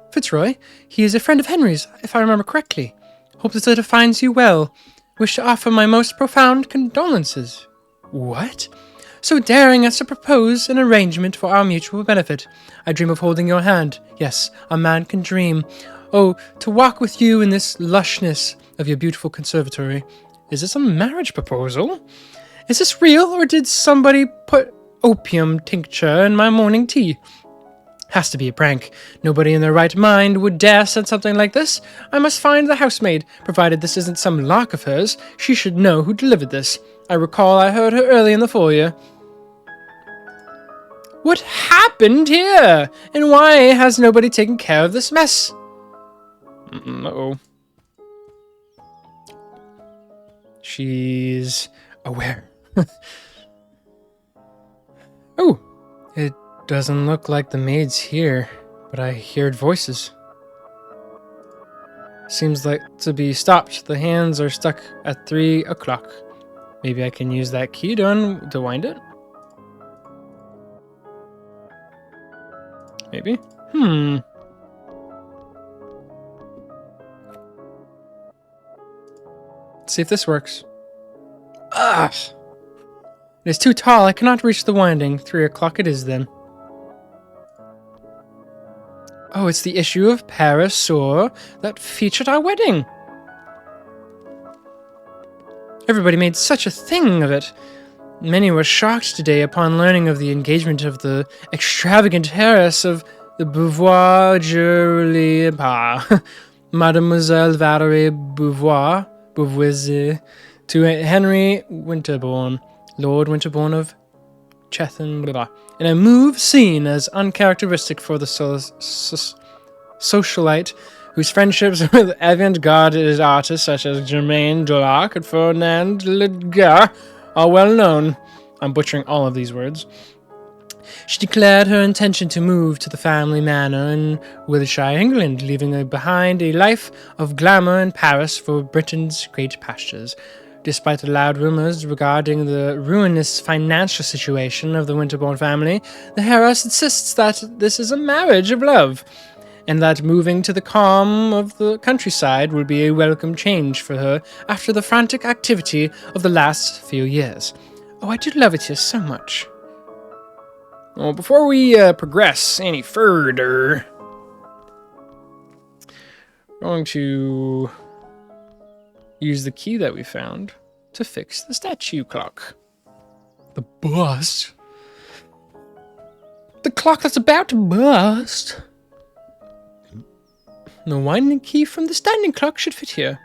He is a friend of Henry's, if I remember correctly. Hope this letter finds you well. Wish to offer my most profound condolences. What? So daring as to propose an arrangement for our mutual benefit. I dream of holding your hand. Yes, a man can dream. Oh, to walk with you in this lushness of your beautiful conservatory. Is this a marriage proposal? Is this real, or did somebody put opium tincture in my morning tea? Has to be a prank. Nobody in their right mind would dare send something like this. I must find the housemaid. Provided this isn't some lark of hers, she should know who delivered this. I recall I heard her early in the foyer. What happened here? And why has nobody taken care of this mess? Uh-oh. She's aware. Oh, it doesn't look like the maid's here, but I heard voices. Seems like to be stopped. The hands are stuck at 3 o'clock. Maybe I can use that key to wind it? Maybe? Let's see if this works. Ugh! It is too tall. I cannot reach the winding. 3 o'clock it is then. Oh, it's the issue of Picsart that featured our wedding. Everybody made such a thing of it. Many were shocked today upon learning of the engagement of the extravagant heiress of the Beauvoir Mademoiselle Valerie Beauvoisier, to Henry Winterbourne, Lord Winterbourne of Chethan, in a move seen as uncharacteristic for the socialite, whose friendships with avant-garde artists such as Germaine Dulac and Ferdinand Ledger are well known. I'm butchering all of these words. She declared her intention to move to the family manor in Wiltshire, England, leaving behind a life of glamour in Paris for Britain's great pastures. Despite the loud rumors regarding the ruinous financial situation of the Winterbourne family, the heiress insists that this is a marriage of love, and that moving to the calm of the countryside will be a welcome change for her after the frantic activity of the last few years. Oh, I do love it here so much. Well, before we progress any further, I'm going to use the key that we found to fix the statue clock. The bust. The clock that's about to bust. The winding key from the standing clock should fit here.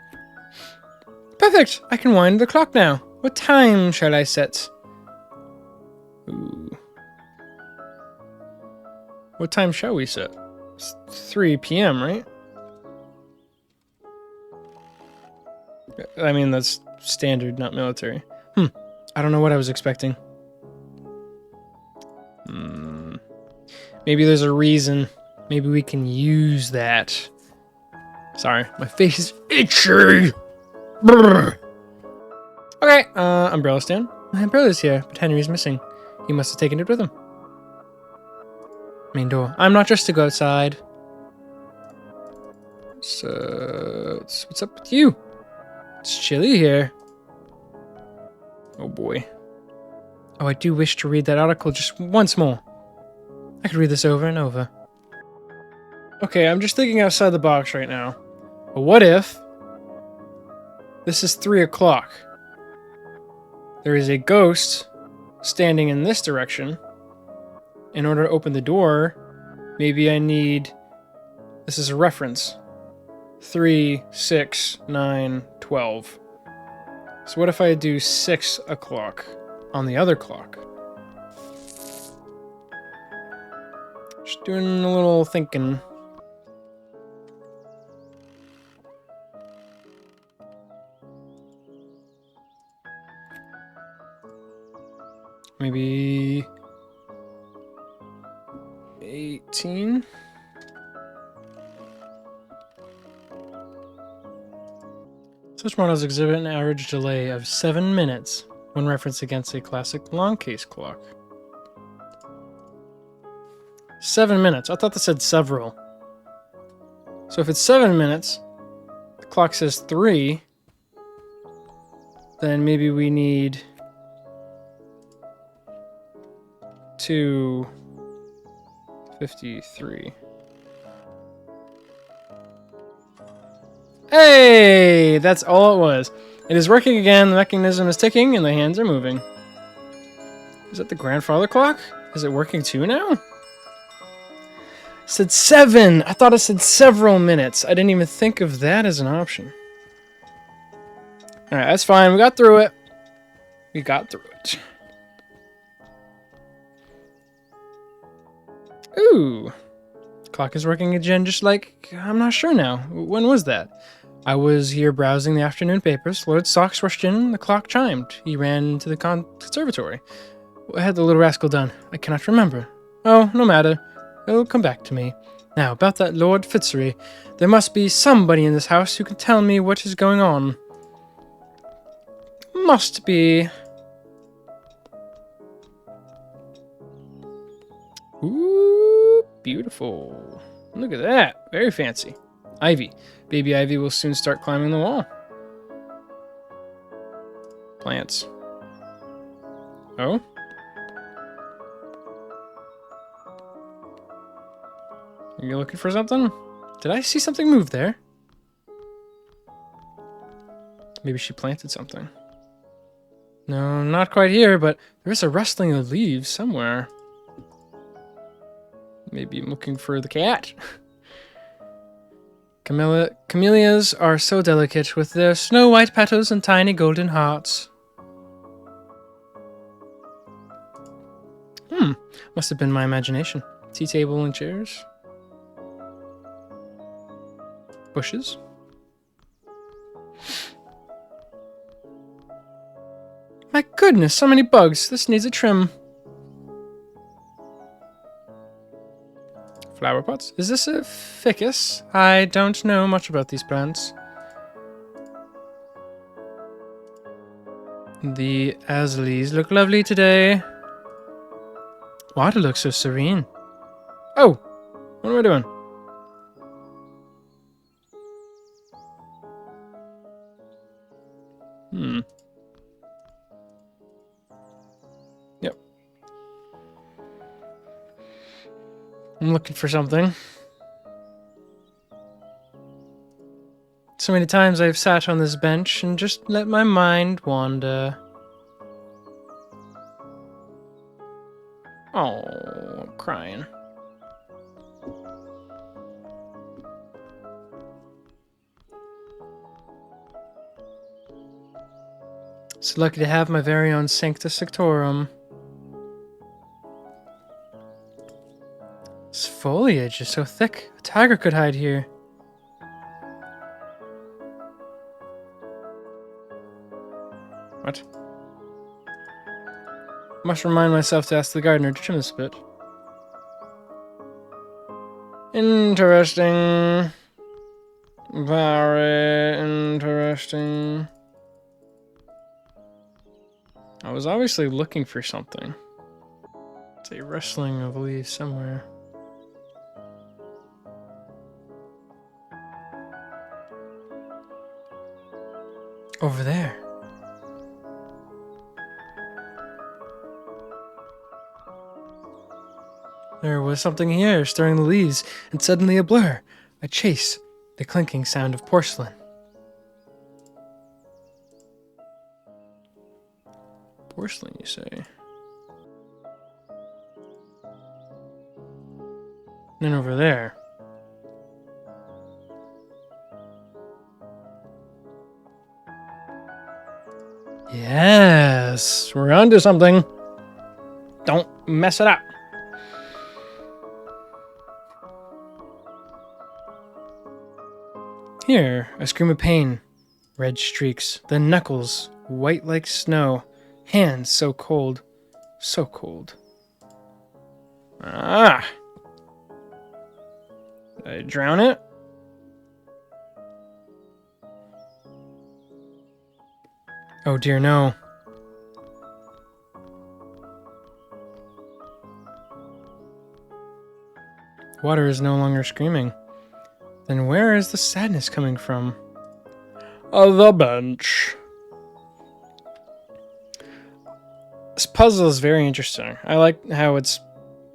Perfect! I can wind the clock now. What time shall I set? Ooh. What time shall we set? It's 3 p.m., right? I mean, that's standard, not military. I don't know what I was expecting. Maybe there's a reason. Maybe we can use that. Sorry, my face is itchy. Brr. Okay, umbrella stand. My umbrella's here, but Henry's missing. He must have taken it with him. Main door. I'm not dressed to go outside. So, what's up with you? It's chilly here. Oh boy. Oh, I do wish to read that article just once more. I could read this over and over. Okay, I'm just thinking outside the box right now. But what if this is 3 o'clock? There is a ghost standing in this direction. In order to open the door, maybe I need... This is a reference. 3, 6, 9, 12. So what if I do 6 o'clock on the other clock? Just doing a little thinking. Maybe 18. Such models exhibit an average delay of 7 minutes when referenced against a classic long case clock. 7 minutes. I thought that said several. So if it's 7 minutes, the clock says 3, then maybe we need 2:53. Hey! That's all it was. It is working again, the mechanism is ticking, and the hands are moving. Is that the grandfather clock? Is it working too now? It said 7! I thought it said several minutes. I didn't even think of that as an option. Alright, that's fine. We got through it. We got through it. Ooh. Clock is working again, just like... I'm not sure now. When was that? I was here browsing the afternoon papers. Lord Socks rushed in, and the clock chimed. He ran to the conservatory. What had the little rascal done? I cannot remember. Oh, no matter. It'll come back to me. Now, about that Lord Fitzroy. There must be somebody in this house who can tell me what is going on. must be. Ooh, beautiful. Look at that. Very fancy. Ivy. Baby Ivy will soon start climbing the wall. Plants. Oh? Are you looking for something? Did I see something move there? Maybe she planted something. No, not quite here, but there is a rustling of leaves somewhere. Maybe I'm looking for the cat. Camellias are so delicate with their snow-white petals and tiny golden hearts. Must have been my imagination. Tea table and chairs. Bushes. My goodness, so many bugs. This needs a trim. Flower pots. Is this a ficus? I don't know much about these plants. The azaleas look lovely today. Water looks so serene. Oh! What am I doing? Yep. I'm looking for something. So many times I've sat on this bench and just let my mind wander. Oh, I'm crying. So lucky to have my very own Sanctus Sectorum. This foliage is so thick, a tiger could hide here. What? Must remind myself to ask the gardener to trim this bit. Interesting. Very interesting. I was obviously looking for something. It's a rustling of leaves somewhere. Over there. There was something here, stirring the leaves, and suddenly a blur, a chase, the clinking sound of porcelain. Porcelain, you say? Then over there. Yes, we're onto something. Don't mess it up. Here, a scream of pain. Red streaks, then knuckles, white like snow. Hands so cold, so cold. Ah! Did I drown it? Oh dear, no. Water is no longer screaming. Then where is the sadness coming from? The bench. This puzzle is very interesting. I like how it's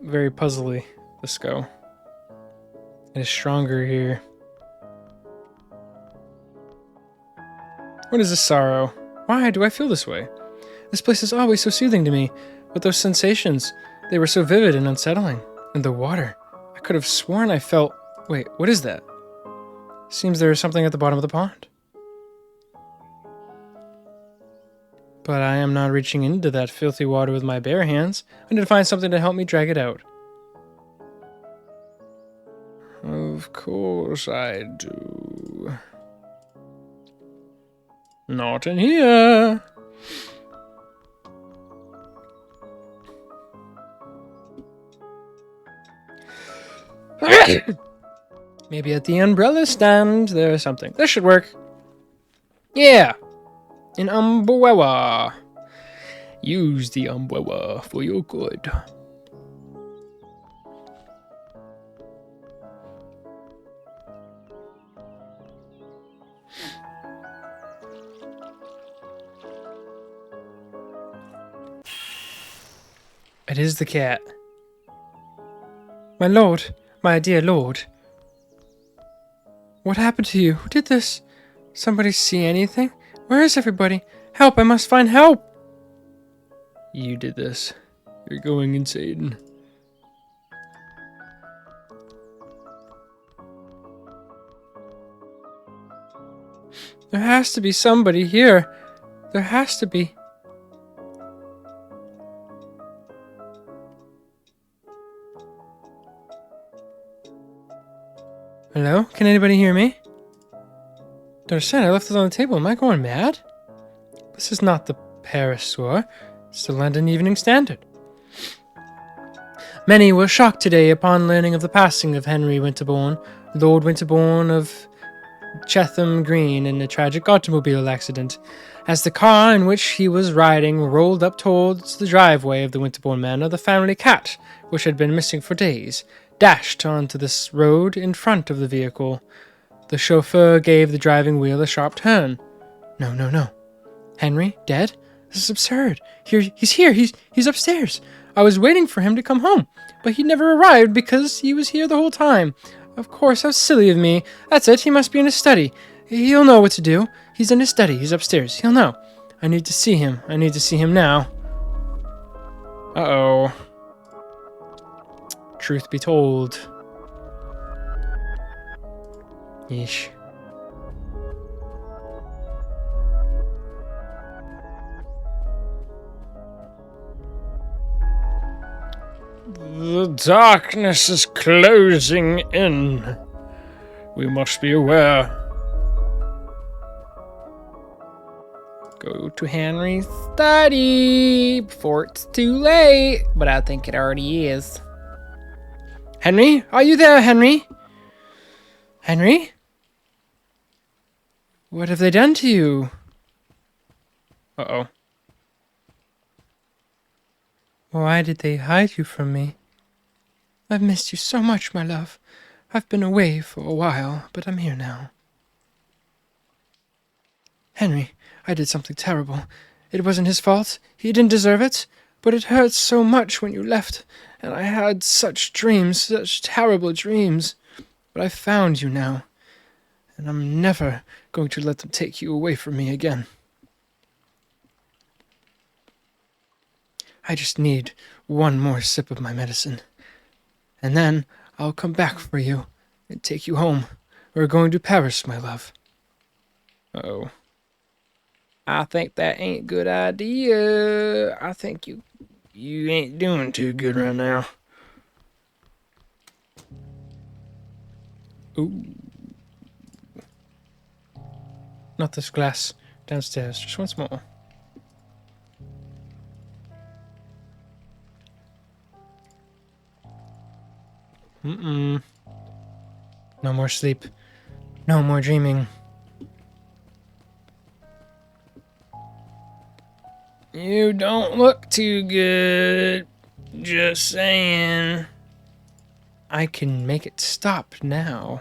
very puzzly, this go. It is stronger here. What is this sorrow? Why do I feel this way? This place is always so soothing to me, but those sensations, they were so vivid and unsettling. And the water, I could have sworn I felt... Wait, what is that? Seems there is something at the bottom of the pond. But I am not reaching into that filthy water with my bare hands. I need to find something to help me drag it out. Of course I do. Not in here. Maybe at the umbrella stand there is something. This should work. Yeah. An umbrella. Use the umbrella for your good. It is the cat. My lord, my dear lord. What happened to you? Who did this? Somebody see anything? Where is everybody? Help, I must find help! You did this. You're going insane. There has to be somebody here. There has to be. Hello? Can anybody hear me? Don't understand, I left it on the table. Am I going mad? This is not the Paris Soir. It's the London Evening Standard. Many were shocked today upon learning of the passing of Henry Winterbourne, Lord Winterbourne of Chatham Green, in a tragic automobile accident, as the car in which he was riding rolled up towards the driveway of the Winterbourne manor. The family cat, which had been missing for days, dashed onto this road in front of the vehicle. The chauffeur gave the driving wheel a sharp turn. No. Henry? Dead? This is absurd. He's here. He's upstairs. I was waiting for him to come home, but he never arrived because he was here the whole time. Of course, how silly of me. That's it. He must be in his study. He'll know what to do. He's in his study. He's upstairs. He'll know. I need to see him. I need to see him now. Uh-oh. Truth be told. Yeesh. The darkness is closing in. We must be aware. Go to Henry's study before it's too late. But I think it already is. Henry? Are you there, Henry? Henry? What have they done to you? Uh-oh. Why did they hide you from me? I've missed you so much, my love. I've been away for a while, but I'm here now. Henry, I did something terrible. It wasn't his fault. He didn't deserve it. But it hurt so much when you left, and I had such dreams, such terrible dreams. But I found you now, and I'm never going to let them take you away from me again. I just need one more sip of my medicine, and then I'll come back for you and take you home. We're going to Paris, my love. Uh-oh. I think that ain't a good idea. I think you ain't doing too good right now. Ooh. Not this glass. Downstairs. Just once more. No more sleep. No more dreaming. You don't look too good. Just saying. I can make it stop now.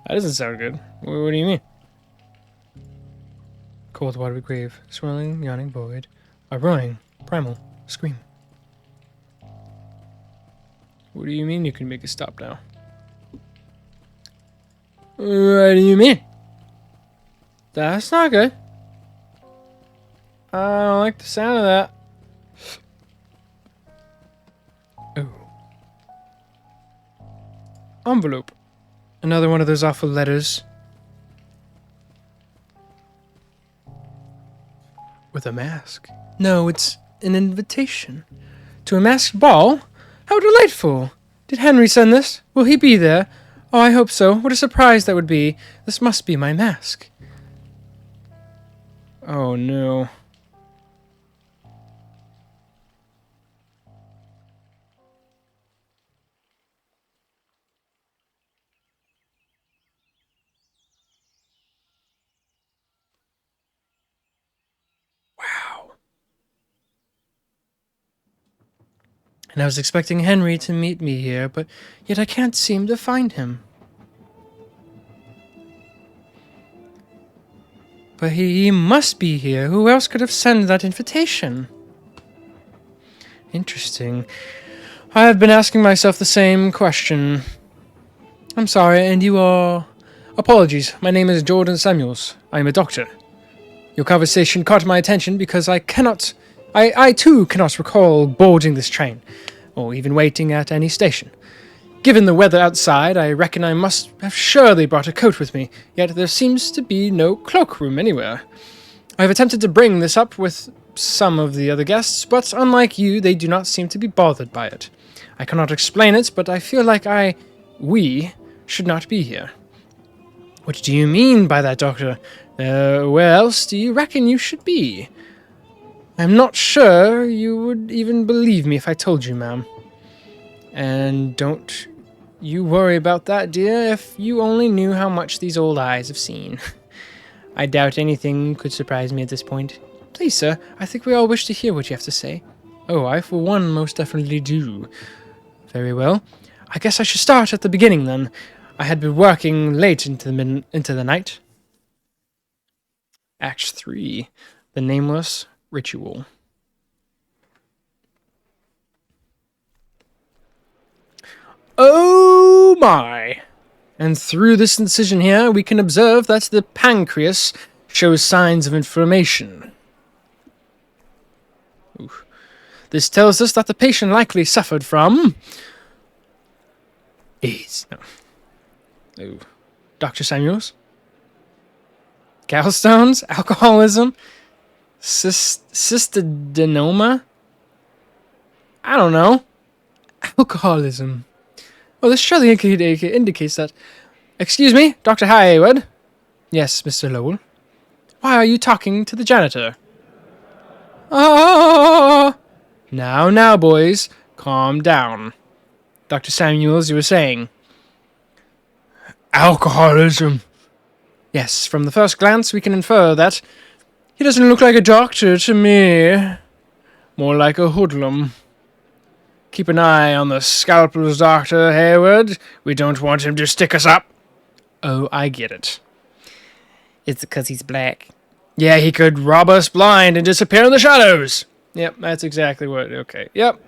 That doesn't sound good. What do you mean? Cold watery grave. Swirling, yawning void. A roaring, primal scream. What do you mean you can make it stop now? What do you mean? That's not good. I don't like the sound of that. Oh. Envelope. Another one of those awful letters. With a mask. No, it's an invitation. To a masked ball? How delightful! Did Henry send this? Will he be there? Oh, I hope so. What a surprise that would be. This must be my mask. Oh, no. And I was expecting Henry to meet me here, but yet I can't seem to find him. But he must be here. Who else could have sent that invitation? Interesting. I have been asking myself the same question. I'm sorry, and you are... Apologies, my name is Jordan Samuels. I am a doctor. Your conversation caught my attention because I too cannot recall boarding this train, or even waiting at any station. Given the weather outside, I reckon I must have surely brought a coat with me, yet there seems to be no cloakroom anywhere. I have attempted to bring this up with some of the other guests, but unlike you, they do not seem to be bothered by it. I cannot explain it, but I feel like we should not be here. What do you mean by that, Doctor? Where else do you reckon you should be? I'm not sure you would even believe me if I told you, ma'am. And don't you worry about that, dear, if you only knew how much these old eyes have seen. I doubt anything could surprise me at this point. Please, sir, I think we all wish to hear what you have to say. Oh, I for one most definitely do. Very well. I guess I should start at the beginning, then. I had been working late into the night. Act 3. The Nameless Ritual. Oh my! And through this incision here, we can observe that the pancreas shows signs of inflammation. Ooh. This tells us that the patient likely suffered from... AIDS. No. Oh. Dr. Samuels? Gallstones? Alcoholism? Cystadenoma? I don't know. Alcoholism. Well, this surely indicates that... Excuse me, Dr. Hayward? Yes, Mr. Lowell. Why are you talking to the janitor? Ah! Now, boys. Calm down. Dr. Samuels, you were saying... Alcoholism. Yes, from the first glance we can infer that he doesn't look like a doctor to me. More like a hoodlum. Keep an eye on the scalpels, Dr. Hayward. We don't want him to stick us up. Oh, I get it. It's because he's black. Yeah, he could rob us blind and disappear in the shadows. Yep, that's exactly what... Okay, yep.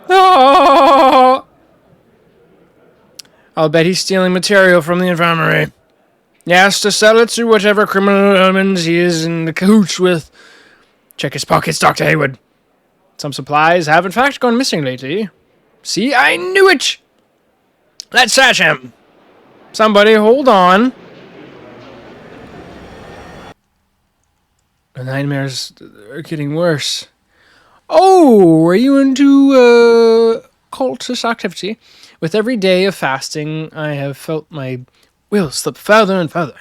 Oh! I'll bet he's stealing material from the infirmary. Yes, to sell it to whatever criminal elements he is in the cahoots with. Check his pockets, Dr. Hayward. Some supplies have in fact gone missing lately. See, I knew it! Let's search him! Somebody, hold on. The nightmares are getting worse. Oh, are you into, cultist activity? With every day of fasting, I have felt my will slip further and further.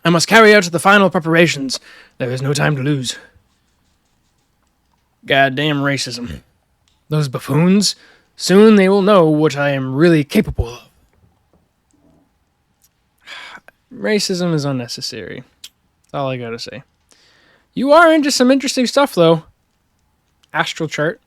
I must carry out the final preparations. There is no time to lose. Goddamn racism. Those buffoons. Soon they will know what I am really capable of. Racism is unnecessary. That's all I gotta say. You are into some interesting stuff, though. Astral chart.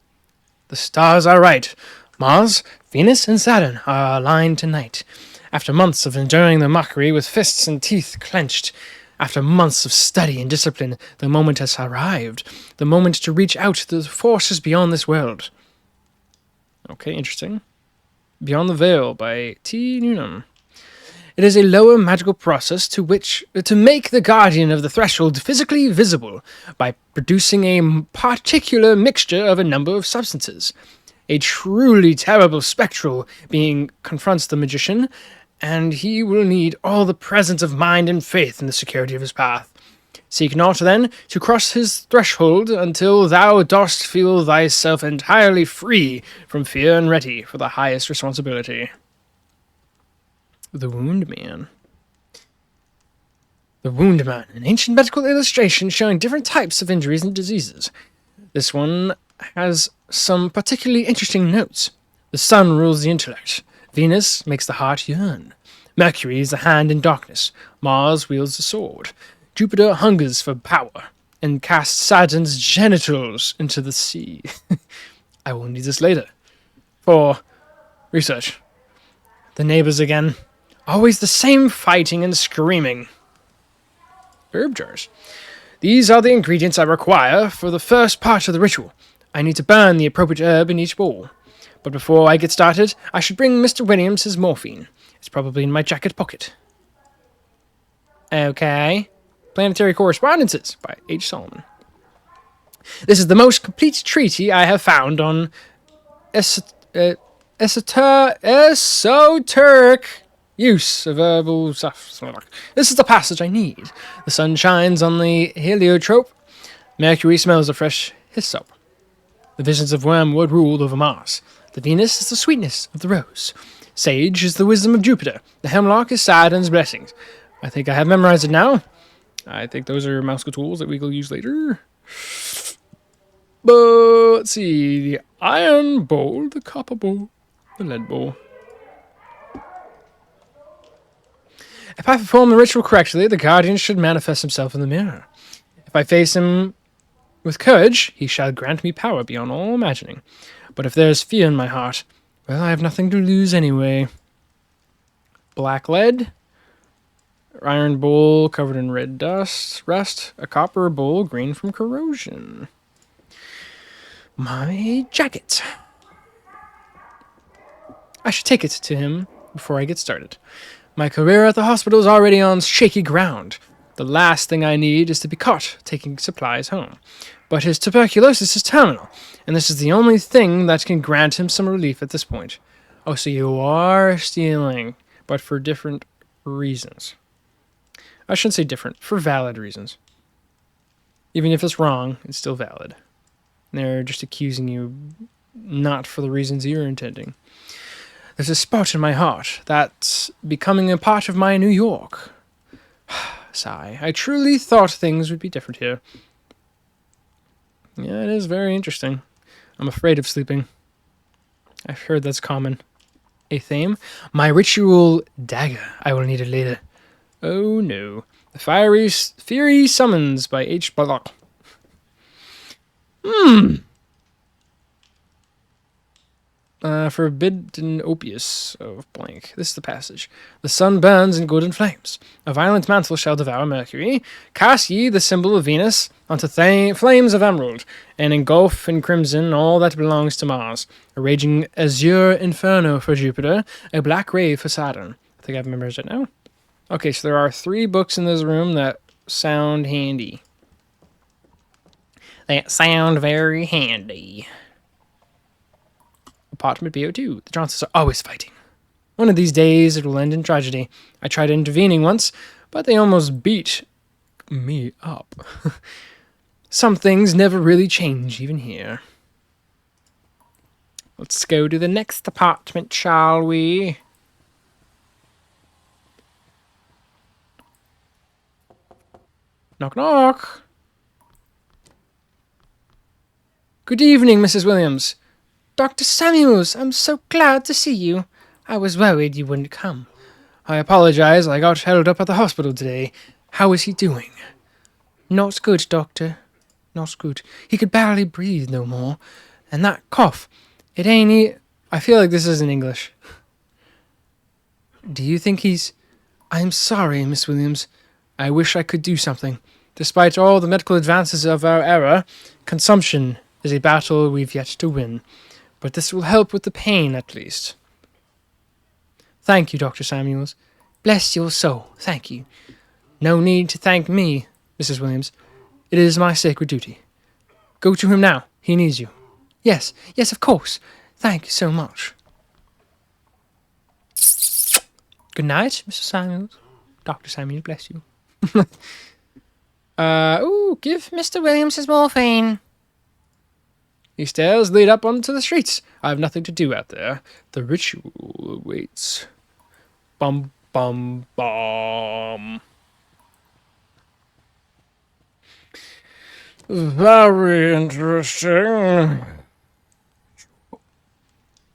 The stars are right. Mars, Venus, and Saturn are aligned tonight. After months of enduring the mockery with fists and teeth clenched, after months of study and discipline, the moment has arrived. The moment to reach out to the forces beyond this world. Okay, interesting. Beyond the Veil by T. Newnham. It is a lower magical process to make the guardian of the threshold physically visible by producing a particular mixture of a number of substances. A truly terrible spectral being confronts the magician, and he will need all the presence of mind and faith in the security of his path. Seek not, then, to cross his threshold until thou dost feel thyself entirely free from fear and ready for the highest responsibility. The Wound Man. The Wound Man, an ancient medical illustration showing different types of injuries and diseases. This one has some particularly interesting notes. The sun rules the intellect. Venus makes the heart yearn. Mercury is the hand in darkness. Mars wields the sword. Jupiter hungers for power and casts Saturn's genitals into the sea. I will need this later. For research. The neighbors again. Always the same fighting and screaming. Herb jars. These are the ingredients I require for the first part of the ritual. I need to burn the appropriate herb in each bowl. But before I get started, I should bring Mr. Williams his morphine. It's probably in my jacket pocket. Okay. Planetary Correspondences by H. Solomon. This is the most complete treaty I have found on esoteric use of herbal stuff. This is the passage I need. The sun shines on the heliotrope. Mercury smells of fresh hyssop. The visions of wormwood rule over Mars. The Venus is the sweetness of the rose. Sage is the wisdom of Jupiter. The hemlock is Saturn's blessings. I think I have memorized it now. I think those are mouse tools that we will use later. But let's see. The iron bowl, the copper bowl, the lead bowl. If I perform the ritual correctly, the guardian should manifest himself in the mirror. If I face him with courage, he shall grant me power beyond all imagining. But if there is fear in my heart, well, I have nothing to lose anyway. Black lead. Iron bowl covered in red rust. A copper bowl green from corrosion. My jacket. I should take it to him before I get started. My career at the hospital is already on shaky ground. The last thing I need is to be caught taking supplies home. But his tuberculosis is terminal, and this is the only thing that can grant him some relief at this point. Oh, so you are stealing, but for different reasons. I shouldn't say different, for valid reasons. Even if it's wrong, it's still valid. They're just accusing you not for the reasons you're intending. There's a spot in my heart that's becoming a part of my New York. Sigh. I truly thought things would be different here. Yeah, it is very interesting. I'm afraid of sleeping. I've heard that's common. A theme? My ritual dagger. I will need it later. Oh no. The Fiery Summons by H. Bullock. Forbidden opius of blank. This is the passage. The sun burns in golden flames. A violent mantle shall devour Mercury. Cast ye the symbol of Venus onto flames of emerald, and engulf in crimson all that belongs to Mars. A raging azure inferno for Jupiter. A black ray for Saturn. I think I've memorized it now. Okay, so there are 3 books in this room that sound handy. That sound very handy. Apartment BO2. The Johnsons are always fighting. One of these days it will end in tragedy. I tried intervening once, but they almost beat me up. Some things never really change, even here. Let's go to the next apartment, shall we? Knock, knock. Good evening, Mrs. Williams. Dr. Samuels, I'm so glad to see you. I was worried you wouldn't come. I apologize, I got held up at the hospital today. How is he doing? Not good, doctor. Not good. He could barely breathe no more. And that cough, it ain't I feel like this isn't English. Do you think he's... I'm sorry, Miss Williams. I wish I could do something. Despite all the medical advances of our era, consumption is a battle we've yet to win. But this will help with the pain, at least. Thank you, Dr. Samuels. Bless your soul, thank you. No need to thank me, Mrs. Williams. It is my sacred duty. Go to him now. He needs you. Yes, of course. Thank you so much. Good night, Mr. Samuels. Dr. Samuels, bless you. Give Mr. Williams his morphine. These stairs lead up onto the streets. I have nothing to do out there. The ritual awaits. Bum, bum, bum. Very interesting.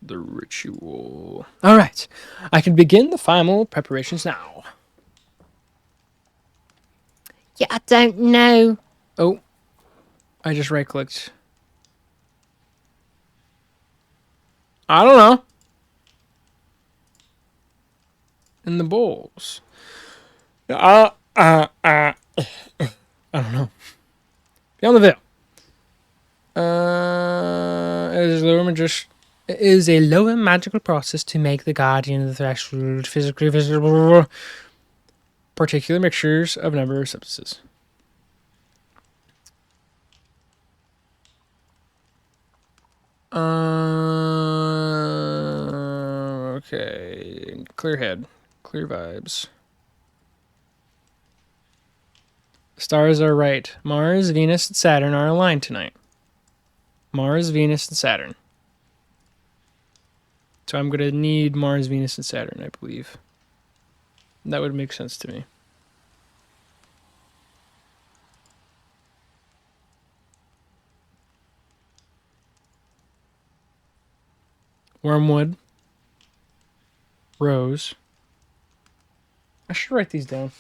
The ritual. All right. I can begin the final preparations now. Yeah, I don't know. Oh. I just right-clicked. I don't know. In the bowls. I don't know. Beyond the Veil. It is a lower magical process to make the guardian of the threshold physically visible. Particular mixtures of number of substances. Okay. Clear head. Clear vibes. Stars are right. Mars, Venus, and Saturn are aligned tonight. Mars, Venus, and Saturn. So I'm going to need Mars, Venus, and Saturn, I believe. That would make sense to me. Wormwood. Rose. I should write these down.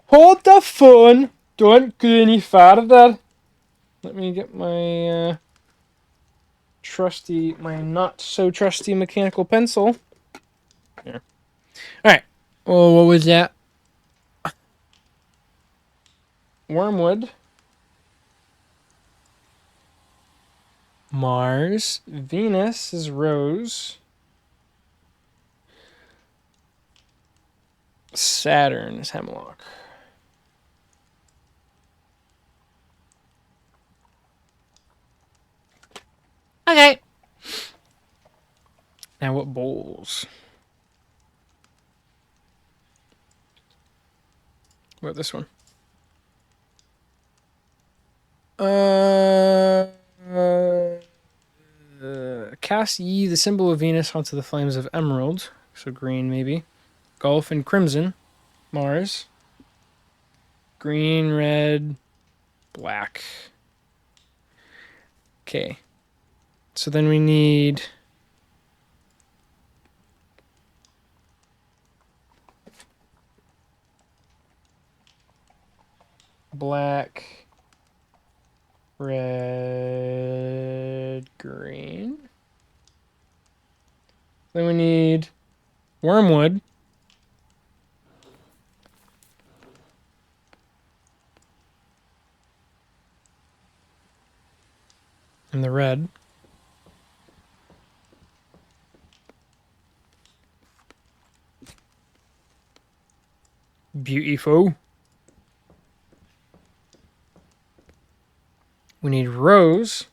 Hold the phone. Don't go any farther. Let me get my my not so trusty mechanical pencil. Here. All right. Oh, what was that? Wormwood. Mars. Venus is Rose. Saturn is Hemlock. Okay. Now what bowls? What about this one? Cast ye the symbol of Venus onto the flames of emerald. So green, maybe. Golf and crimson. Mars. Green, red, black. Okay. So then we need... black, red, green. Then we need wormwood. And the red. Beautiful. We need rose.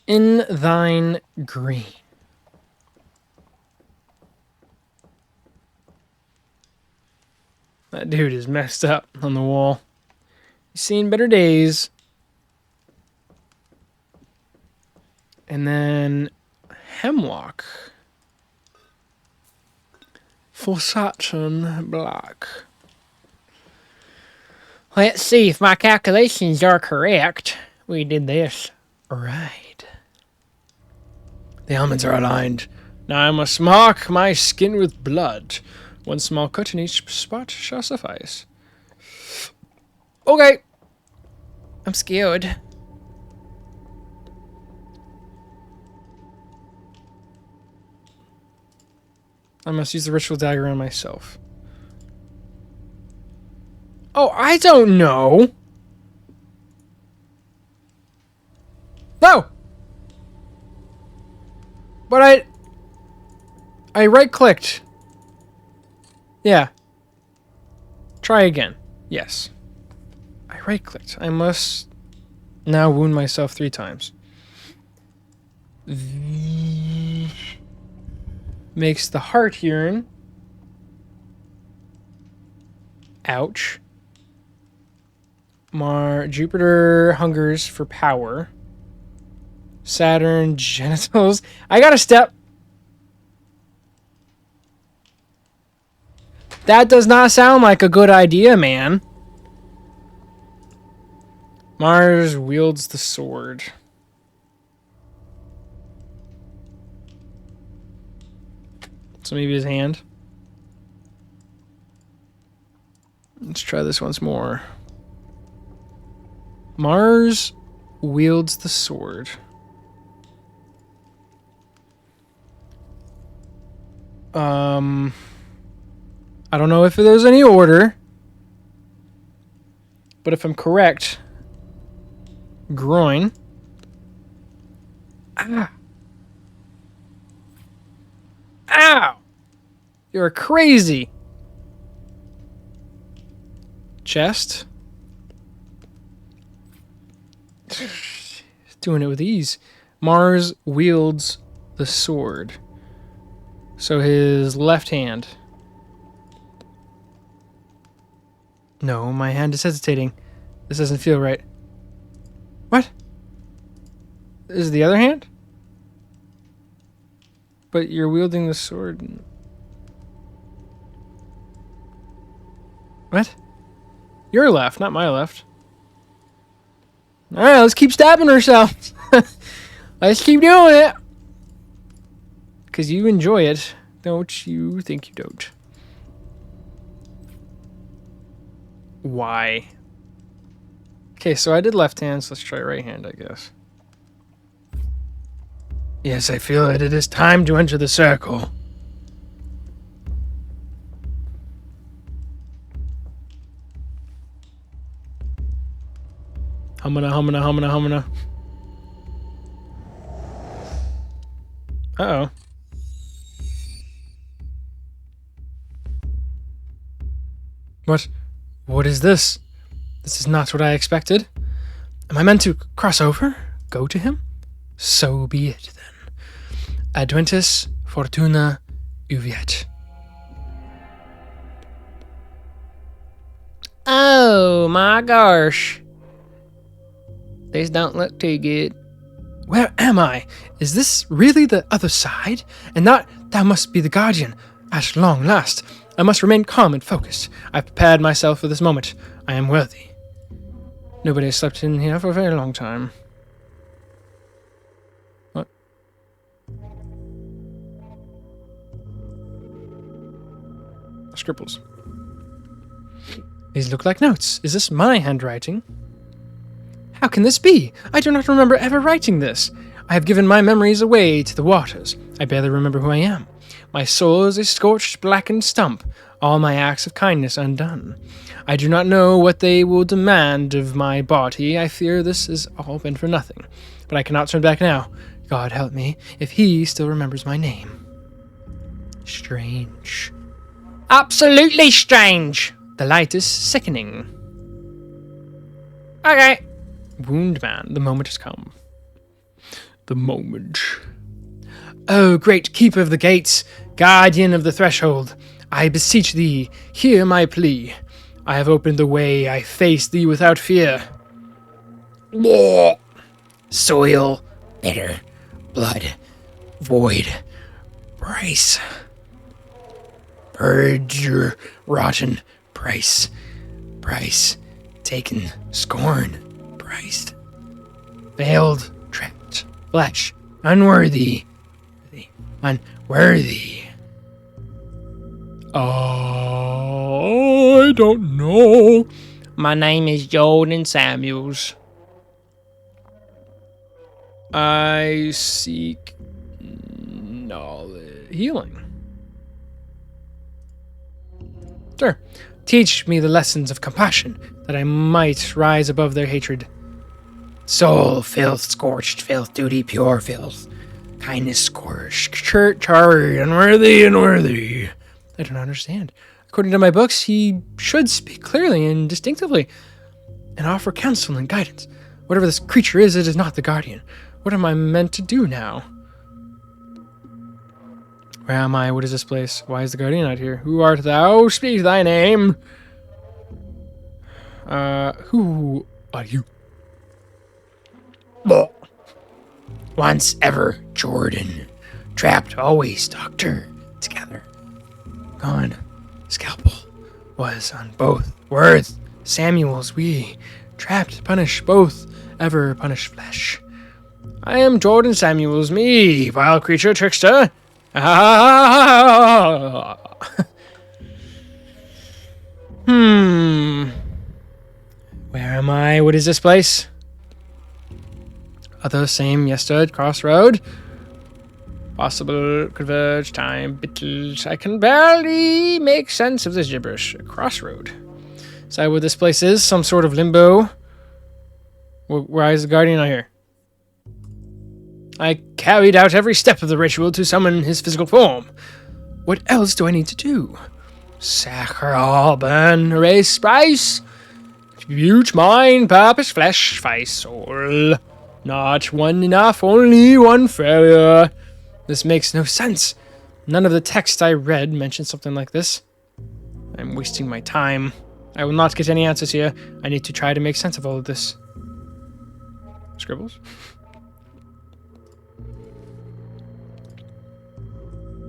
In thine green. That dude is messed up on the wall. He's seen better days. And then hemlock. For Saturn black. Let's see if my calculations are correct. We did this right. The almonds are aligned. Now I must mark my skin with blood. One small cut in each spot shall suffice. Okay. I'm scared. I must use the ritual dagger on myself. Oh, I don't know. No. But I right-clicked. Yeah. Try again. Yes. I right-clicked. I must now wound myself 3 times. Makes the heart yearn. Ouch. Jupiter hungers for power. Saturn genitals. I got a step. That does not sound like a good idea, man. Mars wields the sword. So maybe his hand. Let's try this once more. Mars wields the sword. I don't know if there's any order, but if I'm correct, groin. Ah. Ow! You're crazy. Chest. Doing it with ease. Mars wields the sword. So his left hand. No, my hand is hesitating. This doesn't feel right. What? Is it the other hand? But you're wielding the sword. What? Your left, not my left. Alright, let's keep stabbing ourselves. Let's keep doing it. Because you enjoy it. Don't you think you don't? Why? Okay, so I did left hand, so let's try right hand, I guess. Yes, I feel that it is time to enter the circle. Humana, humana, humana, humana. Uh-oh. What? What is this? This is not what I expected. Am I meant to cross over? Go to him? So be it, then. Adventus fortuna uviet. Oh my gosh. These don't look too good. Where am I? Is this really the other side? And that thou must be the guardian. At long last, I must remain calm and focused. I've prepared myself for this moment. I am worthy. Nobody has slept in here for a very long time. What? Scribbles. These look like notes. Is this my handwriting? How can this be? I do not remember ever writing this. I have given my memories away to the waters. I barely remember who I am. My soul is a scorched, blackened stump, all my acts of kindness undone. I do not know what they will demand of my body. I fear this has all been for nothing. But I cannot turn back now. God help me, if he still remembers my name. Strange. Absolutely strange. The light is sickening. Okay. Wound man, the moment has come. The moment. O great keeper of the gates, guardian of the threshold, I beseech thee, hear my plea. I have opened the way, I face thee without fear. Soil, bitter, blood, void, price. Purge, rotten, price, taken, scorn, priced. Veiled, trapped, flesh, unworthy. I don't know. My name is Jordan Samuels. I seek knowledge. Healing. Sure. Teach me the lessons of compassion, that I might rise above their hatred. Soul, filth, scorched filth, duty, pure filth. Kindness, scorched, church, hard, unworthy. I don't understand. According to my books, he should speak clearly and distinctively, and offer counsel and guidance. Whatever this creature is, it is not the guardian. What am I meant to do now? Where am I? What is this place? Why is the guardian not here? Who art thou? Speak thy name. Who are you? Once ever, Jordan. Trapped, always, doctor. Together. Gone. Scalpel. Was on both. Worth. Samuels, we. Trapped, punish both. Ever punish flesh. I am Jordan Samuels, me, vile creature, trickster. Where am I? What is this place? Other same yesterday crossroad. Possible converge time bittles. I can barely make sense of this gibberish. A crossroad. Is that what this place is? Some sort of limbo? Why is the guardian not here? I carried out every step of the ritual to summon his physical form. What else do I need to do? Sacre, burn, erase, spice. Huge mind, purpose, flesh, face, soul. Not one enough, only one failure. This makes no sense. None of the text I read mentioned something like this. I'm wasting my time. I will not get any answers here. I need to try to make sense of all of this. Scribbles?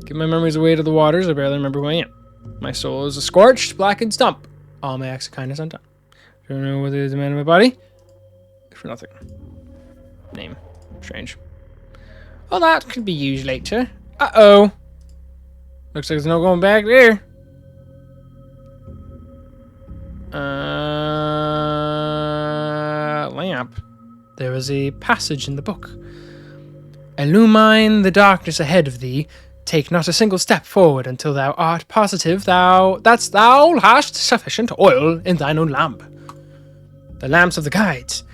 Give my memories away to the waters. I barely remember who I am. My soul is a scorched, blackened stump. All my acts of kindness undone. Don't know whether it's a man in my body. For nothing. Name. Strange. Well, that could be used later. Uh-oh. Looks like there's no going back there. Lamp. There is a passage in the book. Illumine the darkness ahead of thee. Take not a single step forward until thou art positive thou hast sufficient oil in thine own lamp. The lamps of the guides,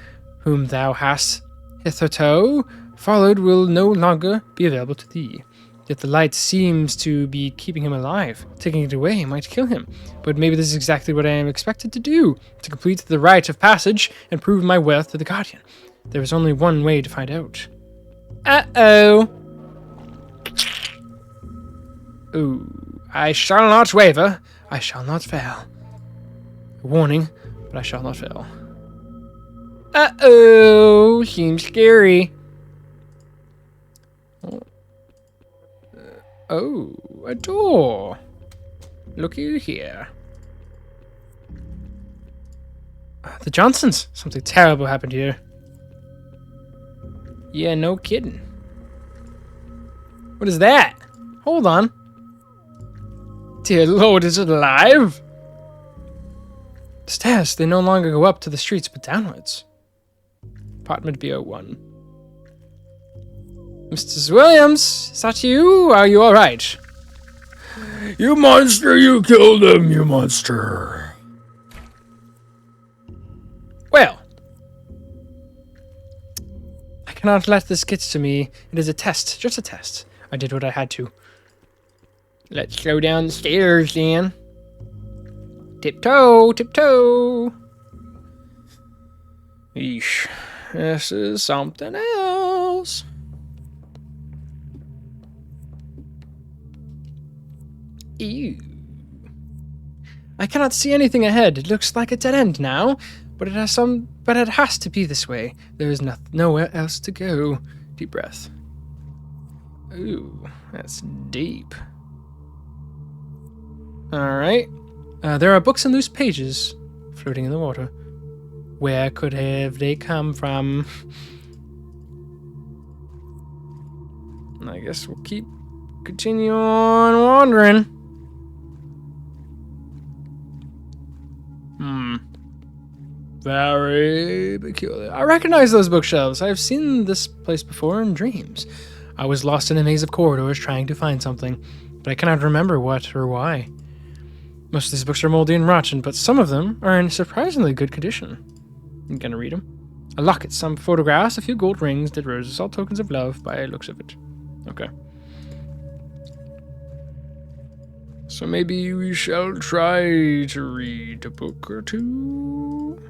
whom thou hast hitherto followed, will no longer be available to thee. Yet the light seems to be keeping him alive. Taking it away might kill him. But maybe this is exactly what I am expected to do, to complete the rite of passage and prove my worth to the guardian. There is only one way to find out. Uh-oh. Ooh, I shall not waver. I shall not fail. A warning, but I shall not fail. Uh-oh, seems scary. Oh, a door. Looky here. The Johnsons. Something terrible happened here. Yeah, no kidding. What is that? Hold on. Dear Lord, is it alive? The stairs, they no longer go up to the streets, but downwards. Apartment B01. Mrs. Williams, is that you? Are you alright? You monster, you killed him, you monster. Well, I cannot let this get to me. It is a test, just a test. I did what I had to. Let's go down the stairs then. Tiptoe, tiptoe. Eesh, this is something else. Ew. I cannot see anything ahead. It looks like a dead end now, but it has to be this way. There is nowhere else to go. Deep breath. Ooh, that's deep. Alright. There are books and loose pages floating in the water. Where could have they come from? I guess we'll continue on wandering. Very peculiar. I recognize those bookshelves. I've seen this place before in dreams. I was lost in a maze of corridors trying to find something, but I cannot remember what or why. Most of these books are moldy and rotten, but some of them are in surprisingly good condition. I'm gonna read them. A locket, some photographs, a few gold rings, dead roses, all tokens of love by the looks of it. Okay. So maybe we shall try to read a book or two.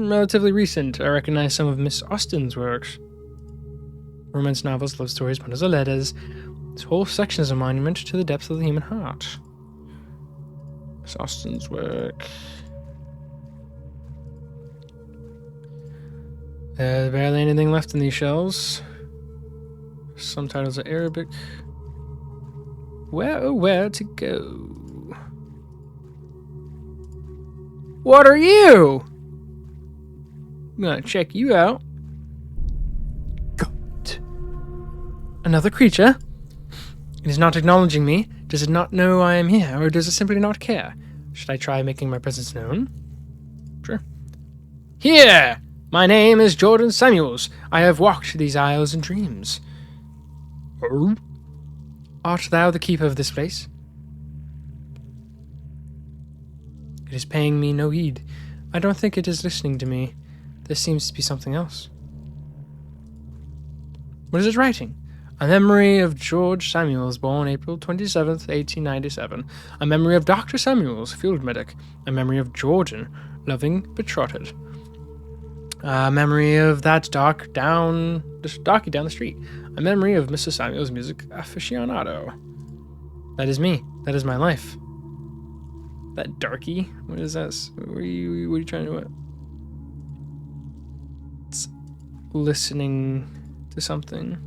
Relatively recent. I recognize some of Miss Austen's works. Romance novels, love stories, bundles of letters. This whole section is a monument to the depths of the human heart. Miss Austen's work. There's barely anything left in these shelves. Some titles are Arabic. Where, oh, where to go? What are you? I'm gonna check you out. Goat. Another creature? It is not acknowledging me. Does it not know I am here, or does it simply not care? Should I try making my presence known? Here! My name is Jordan Samuels. I have walked these aisles in dreams. Oh? Art thou the keeper of this place? It is paying me no heed. I don't think it is listening to me. There seems to be something else. What is it writing? A memory of George Samuels, born April 27th, 1897. A memory of Dr. Samuels, field medic. A memory of Jordan, loving betrothed. A memory of that darky down the street. A memory of Mr. Samuels, music aficionado. That is me. That is my life. That darky? What is this? What are you trying to do? It's listening to something.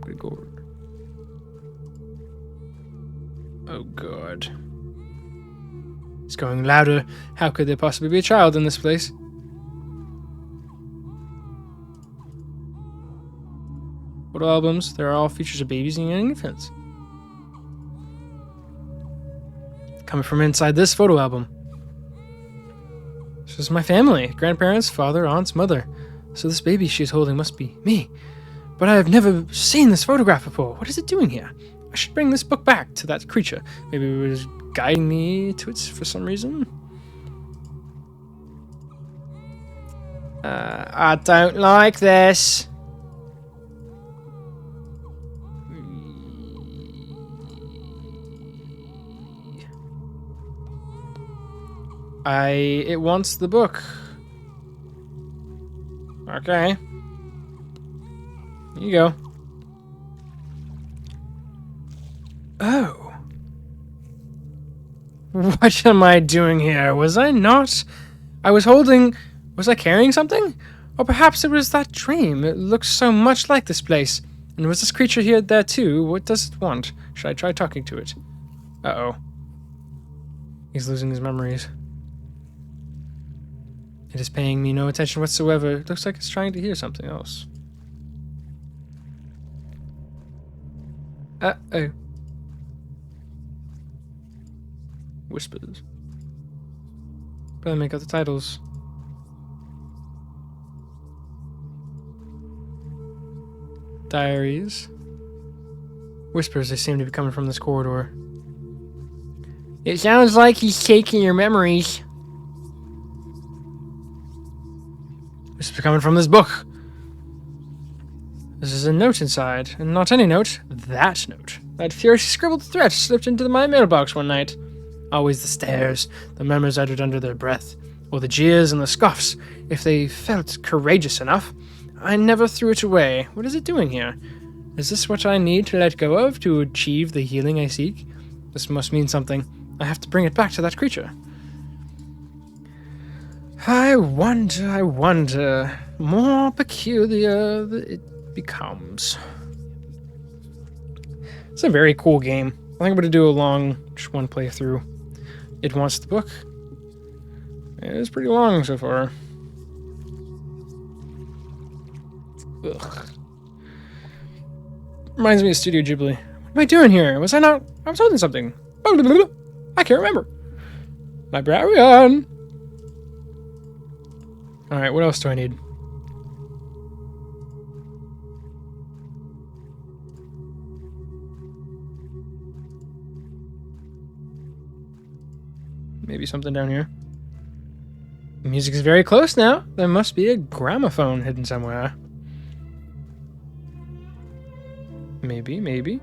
Good God. Oh God. It's going louder. How could there possibly be a child in this place? Photo albums. There are all features of babies and young infants. Coming from inside this photo album. This is my family. Grandparents, father, aunts, mother. So this baby she is holding must be me. But I have never seen this photograph before. What is it doing here? I should bring this book back to that creature. Maybe it was guiding me to it for some reason. I don't like this. It wants the book. Okay. Here you go. Oh. What am I doing here? Was I carrying something? Or perhaps it was that dream. It looks so much like this place. And was this creature here there too? What does it want? Should I try talking to it? Uh-oh. He's losing his memories. It is paying me no attention whatsoever. It looks like it's trying to hear something else. Uh-oh. Whispers. Better make out the titles. Diaries. Whispers, they seem to be coming from this corridor. It sounds like he's taking your memories. This is coming from this book. This is a note inside, and not any note, that note. That furiously scribbled threat slipped into my mailbox one night. Always the stares, the murmurs uttered under their breath, or the jeers and the scoffs, if they felt courageous enough. I never threw it away. What is it doing here? Is this what I need to let go of to achieve the healing I seek? This must mean something. I have to bring it back to that creature. I wonder. More peculiar it becomes. It's a very cool game. I think I'm going to do just one playthrough. It wants the book. It is pretty long so far. Ugh. Reminds me of Studio Ghibli. What am I doing here? I was holding something. I can't remember. Librarian! Alright, what else do I need? Maybe something down here. The music is very close now. There must be a gramophone hidden somewhere. Maybe.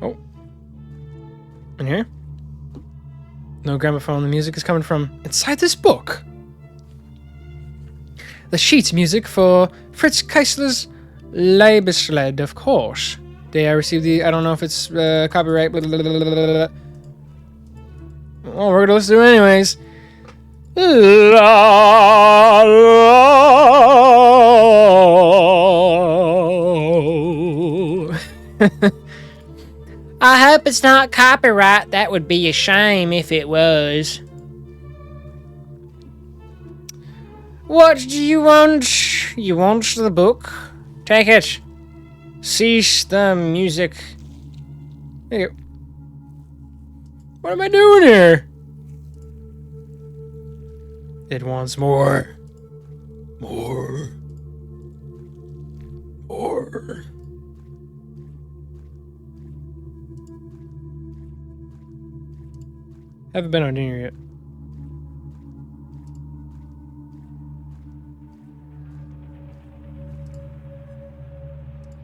Oh. In here? No gramophone. The music is coming from inside this book. The sheet music for Fritz Keisler's Leibeslied, of course. Day I received I don't know if it's copyright, blah, blah, blah, blah, blah, blah. Well, we're gonna listen to it anyways. I hope it's not copyright. That would be a shame if it was. What do you want? You want the book? Take it. Cease the music. There you go. What am I doing here? It wants more. More. More. Haven't been on dinner yet.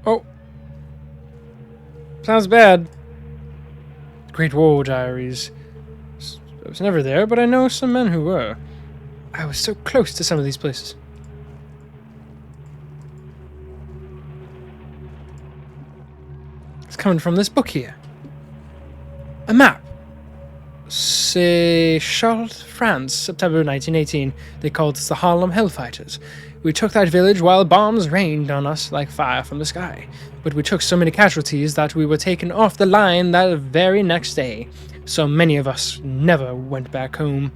Oh. Sounds bad. Great War Diaries. I was never there, but I know some men who were. I was so close to some of these places. It's coming from this book here. A map. Say, Charlotte, France, September 1918. They called us the Harlem Hellfighters. We took that village while bombs rained on us like fire from the sky. But we took so many casualties that we were taken off the line that very next day. So many of us never went back home.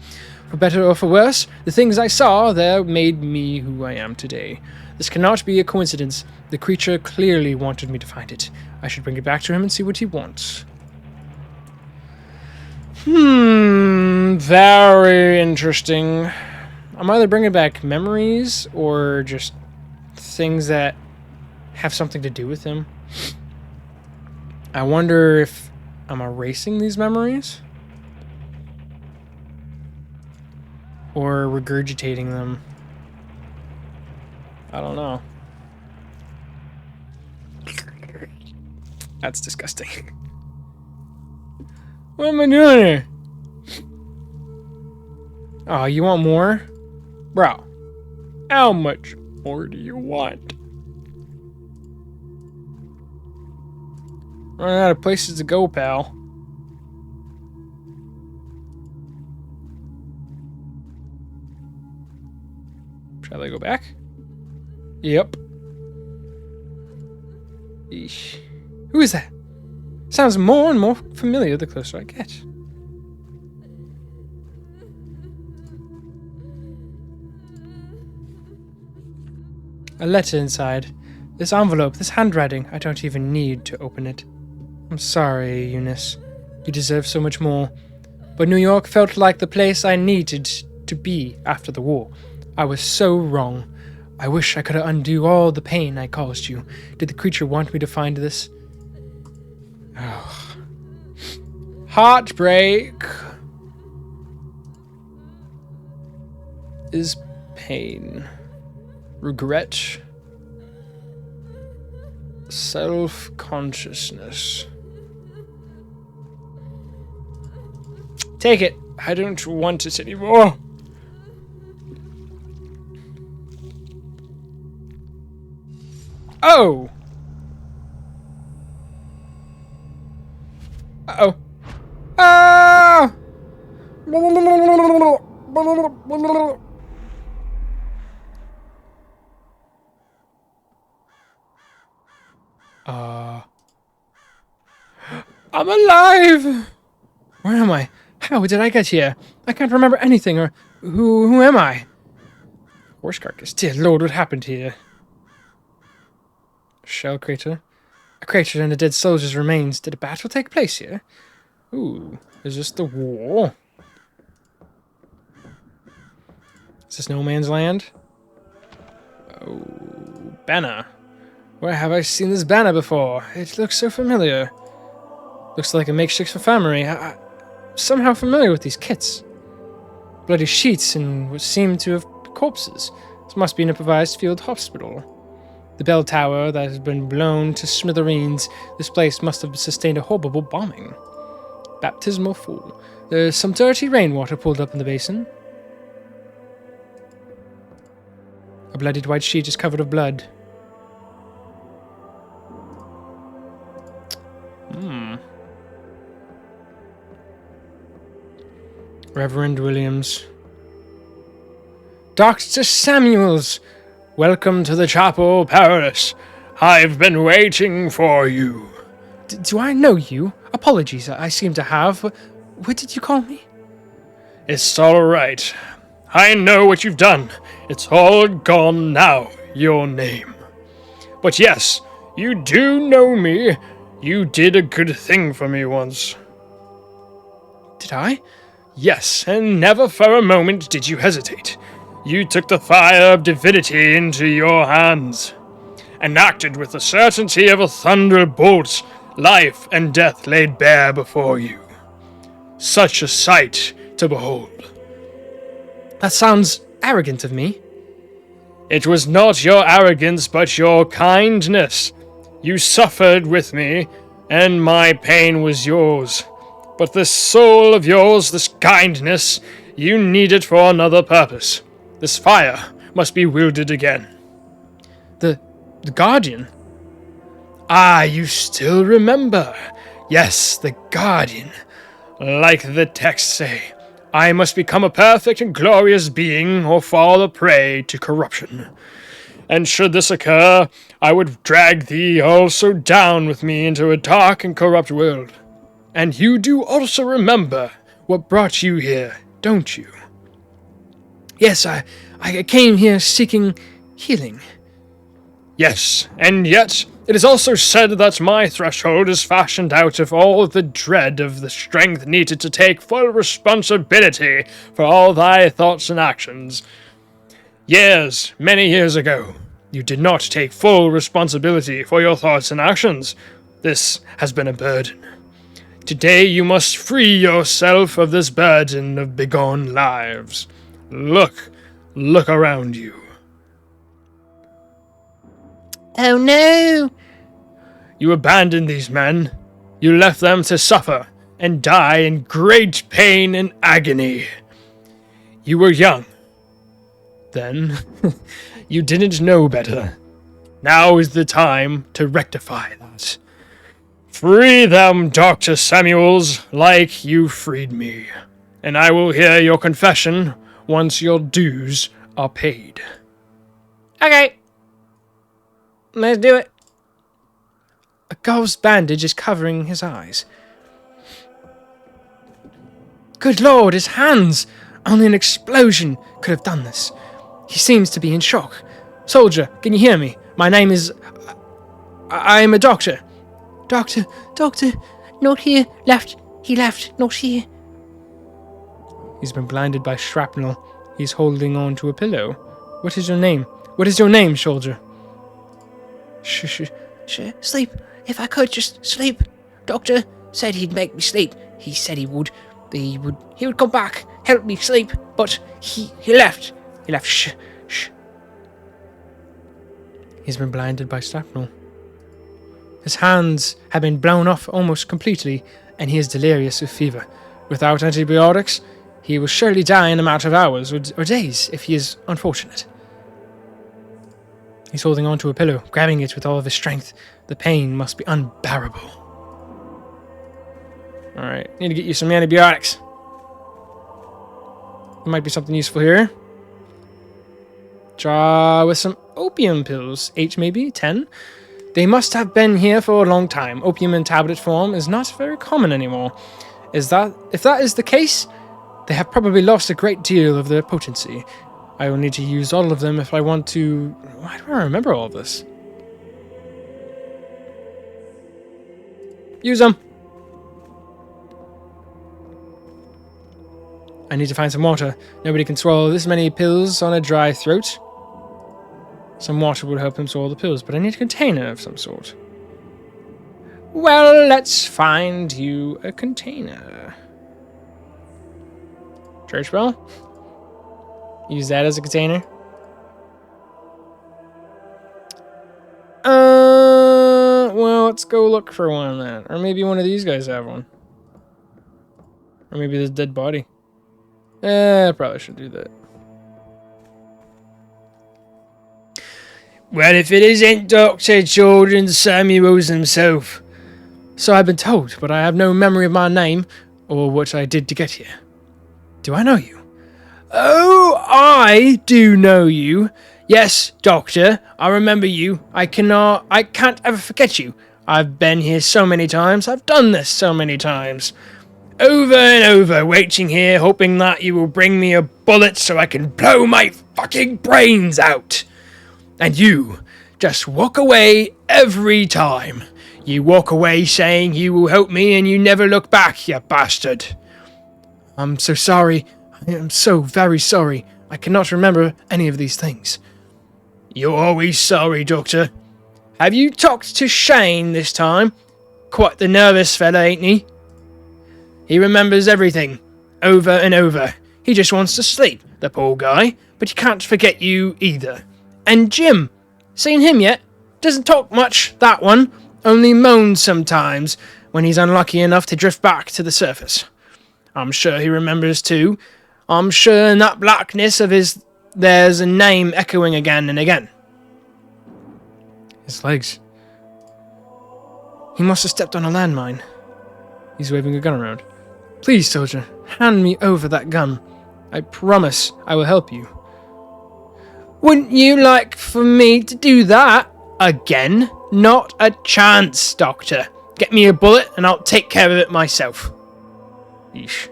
For better or for worse, the things I saw there made me who I am today. This cannot be a coincidence. The creature clearly wanted me to find it. I should bring it back to him and see what he wants. Very interesting. I'm either bringing back memories or just things that have something to do with him. I wonder if I'm erasing these memories or regurgitating them. I don't know. That's disgusting. What am I doing here? Oh, you want more? Bro, how much more do you want? Running out of places to go, pal. Shall I go back? Yep. Eesh. Who is that? Sounds more and more familiar the closer I get. A letter inside. This envelope, this handwriting, I don't even need to open it. I'm sorry, Eunice. You deserve so much more. But New York felt like the place I needed to be after the war. I was so wrong. I wish I could undo all the pain I caused you. Did the creature want me to find this? Oh. Heartbreak is pain. Regret. Self-consciousness. Take it. I don't want it anymore. Oh! Uh-oh. Ah! I'm alive! Where am I? How did I get here? I can't remember anything, or who am I? Horse carcass. Dear Lord, what happened here? Shell crater. A crater and a dead soldier's remains. Did a battle take place here? Ooh, is this the war? Is this no man's land? Oh, banner. Where have I seen this banner before? It looks so familiar. Looks like a makeshift infirmary. I'm somehow familiar with these kits. Bloody sheets and what seem to have corpses. This must be an improvised field hospital. The bell tower that has been blown to smithereens. This place must have sustained a horrible bombing. Baptismal pool. There's some dirty rainwater pulled up in the basin. A bloodied white sheet is covered with blood. Reverend Williams. Dr. Samuels! Welcome to the chapel, Paris. I've been waiting for you. Do I know you? Apologies, I seem to have. What did you call me? It's all right. I know what you've done. It's all gone now, your name. But yes, you do know me. You did a good thing for me once. Did I? Yes, and never for a moment did you hesitate. You took the fire of divinity into your hands, and acted with the certainty of a thunderbolt, life and death laid bare before you. Such a sight to behold. That sounds arrogant of me. It was not your arrogance, but your kindness. You suffered with me, and my pain was yours. But this soul of yours, this kindness, you need it for another purpose. This fire must be wielded again. The Guardian? Ah, you still remember. Yes, the Guardian. Like the texts say, I must become a perfect and glorious being or fall a prey to corruption. And should this occur, I would drag thee also down with me into a dark and corrupt world. And you do also remember what brought you here, don't you? Yes, I came here seeking healing. Yes, and yet it is also said that my threshold is fashioned out of all the dread of the strength needed to take full responsibility for all thy thoughts and actions. Years, many years ago, you did not take full responsibility for your thoughts and actions. This has been a burden. Today you must free yourself of this burden of begone lives. Look around you. Oh no! You abandoned these men. You left them to suffer and die in great pain and agony. You were young. Then, you didn't know better. Now is the time to rectify that. Free them, Dr. Samuels, like you freed me. And I will hear your confession once your dues are paid. Okay. Let's do it. A gauze bandage is covering his eyes. Good Lord, his hands! Only an explosion could have done this. He seems to be in shock. Soldier, can you hear me? My name is... I am a doctor. Doctor, not here. He left, not here. He's been blinded by shrapnel. He's holding on to a pillow. What is your name? What is your name, soldier? Shh, sleep. If I could just sleep. Doctor said he'd make me sleep. He said he would. He would come back, help me sleep, but he left. He left. Shh. He's been blinded by shrapnel. His hands have been blown off almost completely, and he is delirious with fever. Without antibiotics, he will surely die in a matter of hours or days if he is unfortunate. He's holding on to a pillow, grabbing it with all of his strength. The pain must be unbearable. Alright, need to get you some antibiotics. There might be something useful here. Draw with some opium pills. 8 maybe? 10? They must have been here for a long time. Opium in tablet form is not very common anymore. If that is the case, they have probably lost a great deal of their potency. I will need to use all of them if I want to... Why do I remember all of this? Use them! I need to find some water. Nobody can swallow this many pills on a dry throat. Some water would help him swallow the pills, but I need a container of some sort. Well, let's find you a container. Church bell? Use that as a container. Well, let's go look for one then. Or maybe one of these guys have one. Or maybe there's a dead body. I probably should do that. Well, if it isn't Dr. Jordan Samuels himself. So I've been told, but I have no memory of my name or what I did to get here. Do I know you? Oh, I do know you. Yes, Doctor, I remember you. I can't ever forget you. I've been here so many times. I've done this so many times. Over and over, waiting here, hoping that you will bring me a bullet so I can blow my fucking brains out. And you just walk away every time. You walk away saying you will help me and you never look back, you bastard. I'm so sorry. I am so very sorry. I cannot remember any of these things. You're always sorry, Doctor. Have you talked to Shane this time? Quite the nervous fella, ain't he? He remembers everything, over and over. He just wants to sleep, the poor guy, but he can't forget you either. And Jim, seen him yet? Doesn't talk much, that one, only moans sometimes when he's unlucky enough to drift back to the surface. I'm sure he remembers too. I'm sure in that blackness of his there's a name echoing again and again. His legs. He must have stepped on a landmine. He's waving a gun around. Please, soldier, hand me over that gun. I promise I will help you. Wouldn't you like for me to do that? Again? Not a chance, Doctor. Get me a bullet and I'll take care of it myself. Yeesh.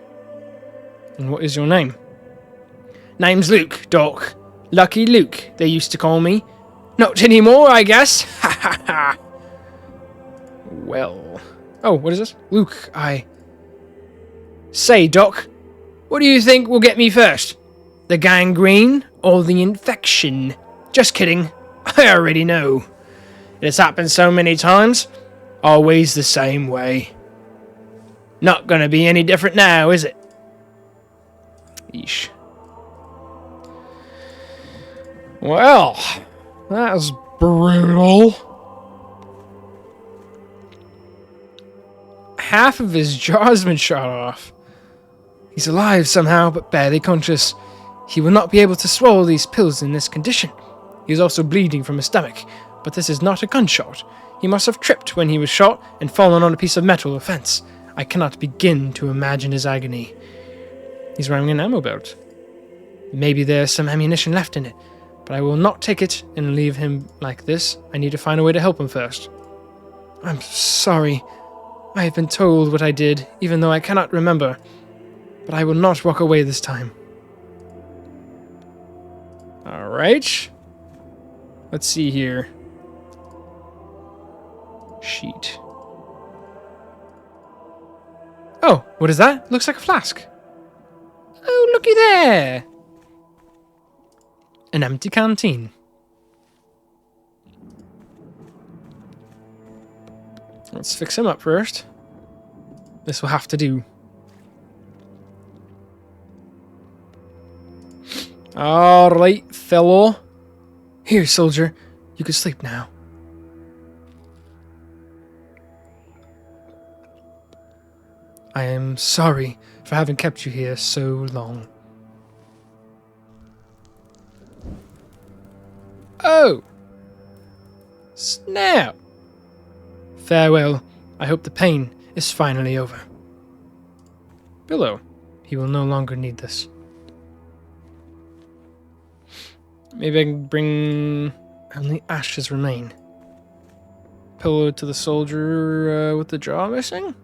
And what is your name? Name's Luke, Doc. Lucky Luke, they used to call me. Not anymore, I guess. Ha ha ha. Well. Oh, what is this? Luke, Say, Doc, what do you think will get me first? The gangrene or the infection? Just kidding. I already know. It has happened so many times. Always the same way. Not gonna be any different now, is it? Yeesh. Well, that was brutal. Half of his jaw's been shot off. He's alive somehow, but barely conscious. He will not be able to swallow these pills in this condition. He is also bleeding from his stomach, but this is not a gunshot. He must have tripped when he was shot and fallen on a piece of metal or fence. I cannot begin to imagine his agony. He's wearing an ammo belt. Maybe there's some ammunition left in it, but I will not take it and leave him like this. I need to find a way to help him first. I'm sorry. I have been told what I did, even though I cannot remember. But I will not walk away this time. Alright. Let's see here. Sheet. Oh, what is that? Looks like a flask. Oh, looky there. An empty canteen. Let's fix him up first. This will have to do. Alright, fellow. Here, soldier. You can sleep now. I am sorry for having kept you here so long. Oh! Snap! Farewell. I hope the pain is finally over. Pillow. He will no longer need this. Maybe I can bring... Only ashes remain. Pillow to the soldier with the jaw missing?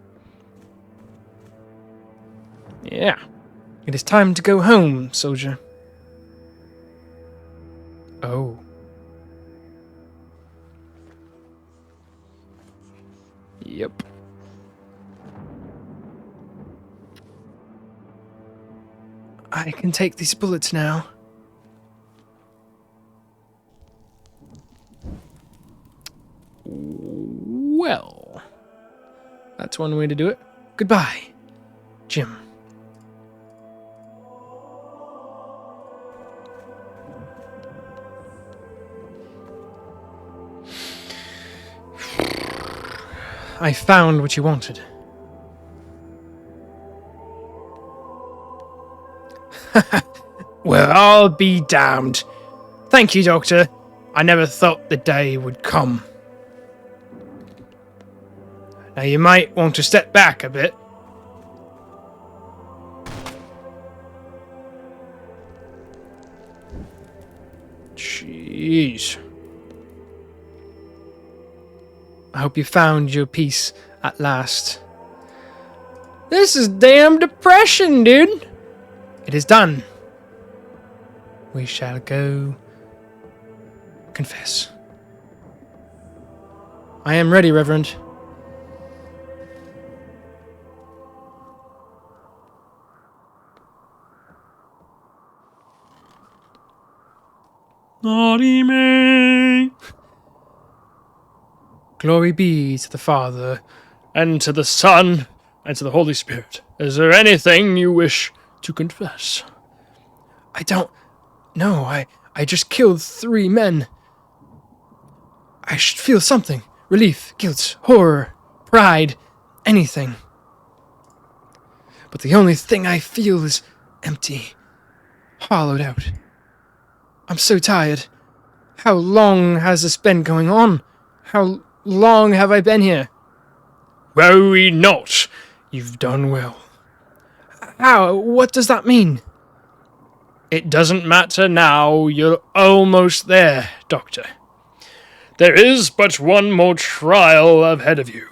Yeah. It is time to go home, soldier. Oh. Yep. I can take these bullets now. Well, that's one way to do it. Goodbye, Jim. I found what you wanted. Well, I'll be damned. Thank you, Doctor. I never thought the day would come. Now you might want to step back a bit. Jeez. I hope you found your peace at last. This is damn depression, dude. It is done. We shall go confess. I am ready, Reverend. body may. Glory be to the Father, and to the Son, and to the Holy Spirit. Is there anything you wish to confess? I don't know. I just killed 3 men. I should feel something. Relief, guilt, horror, pride, anything. But the only thing I feel is empty, hollowed out. I'm so tired. How long has this been going on? How long have I been here? Worry not. You've done well. How? What does that mean? It doesn't matter now. You're almost there, Doctor. There is but one more trial ahead of you,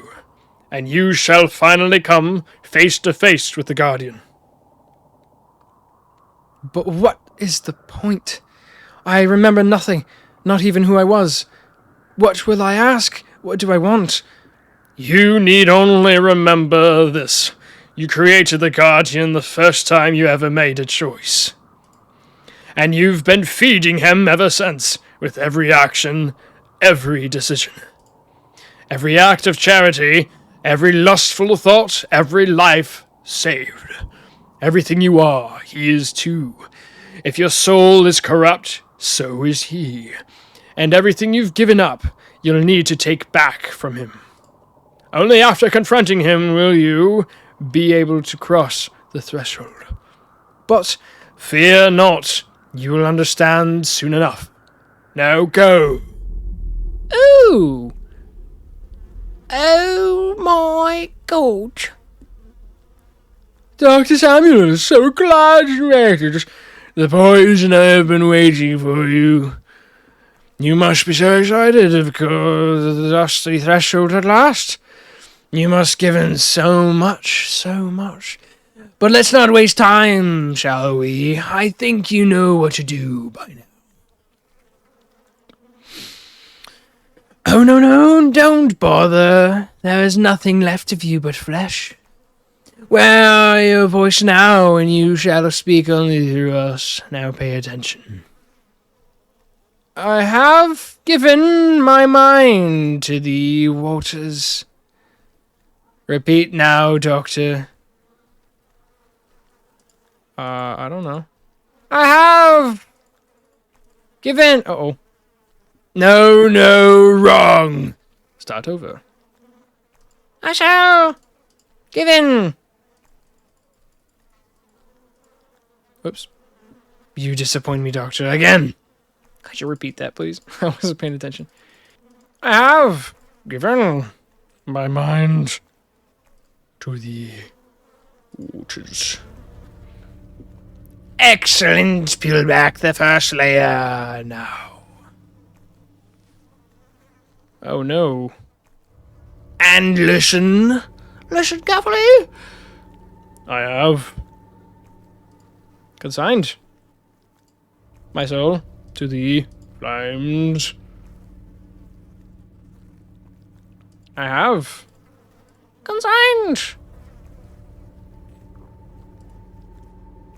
and you shall finally come face to face with the Guardian. But what is the point? I remember nothing, not even who I was. What will I ask? What do I want? You need only remember this. You created the Guardian the first time you ever made a choice. And you've been feeding him ever since, with every action, every decision. Every act of charity, every lustful thought, every life saved. Everything you are, he is too. If your soul is corrupt, so is he. And everything you've given up, you'll need to take back from him. Only after confronting him will you be able to cross the threshold. But fear not, you will understand soon enough. Now go. Ooh! Oh my God! Dr. Samuel, so glad you made it. The boys and I have been waiting for you. You must be so excited, of course, the dusty threshold at last. You must give in so much, so much. But let's not waste time, shall we? I think you know what to do by now. Oh, no, don't bother. There is nothing left of you but flesh. Where are your voice now, and you shall speak only through us. Now pay attention. I have given my mind to the waters. Repeat now, Doctor. I don't know. I have given... Uh-oh. No, wrong. Start over. I shall give in. Whoops. You disappoint me, Doctor, again. Could you repeat that, please? I wasn't paying attention. I have given my mind to the waters. Excellent. Peel back the first layer now. Oh no. And listen. Listen carefully. I have consigned my soul to the flames. I have consigned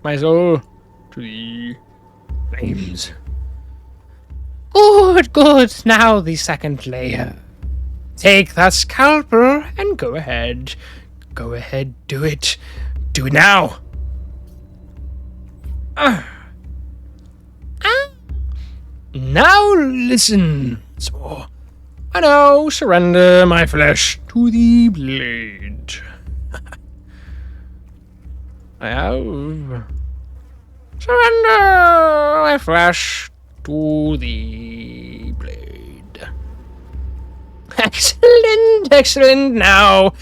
my soul to the flames. Good. Now the second layer. Take that scalpel and go ahead. Go ahead, do it. Do it now. Now listen. Some more. I now surrender my flesh to the blade. I have surrender my flesh to the blade. Excellent. Now,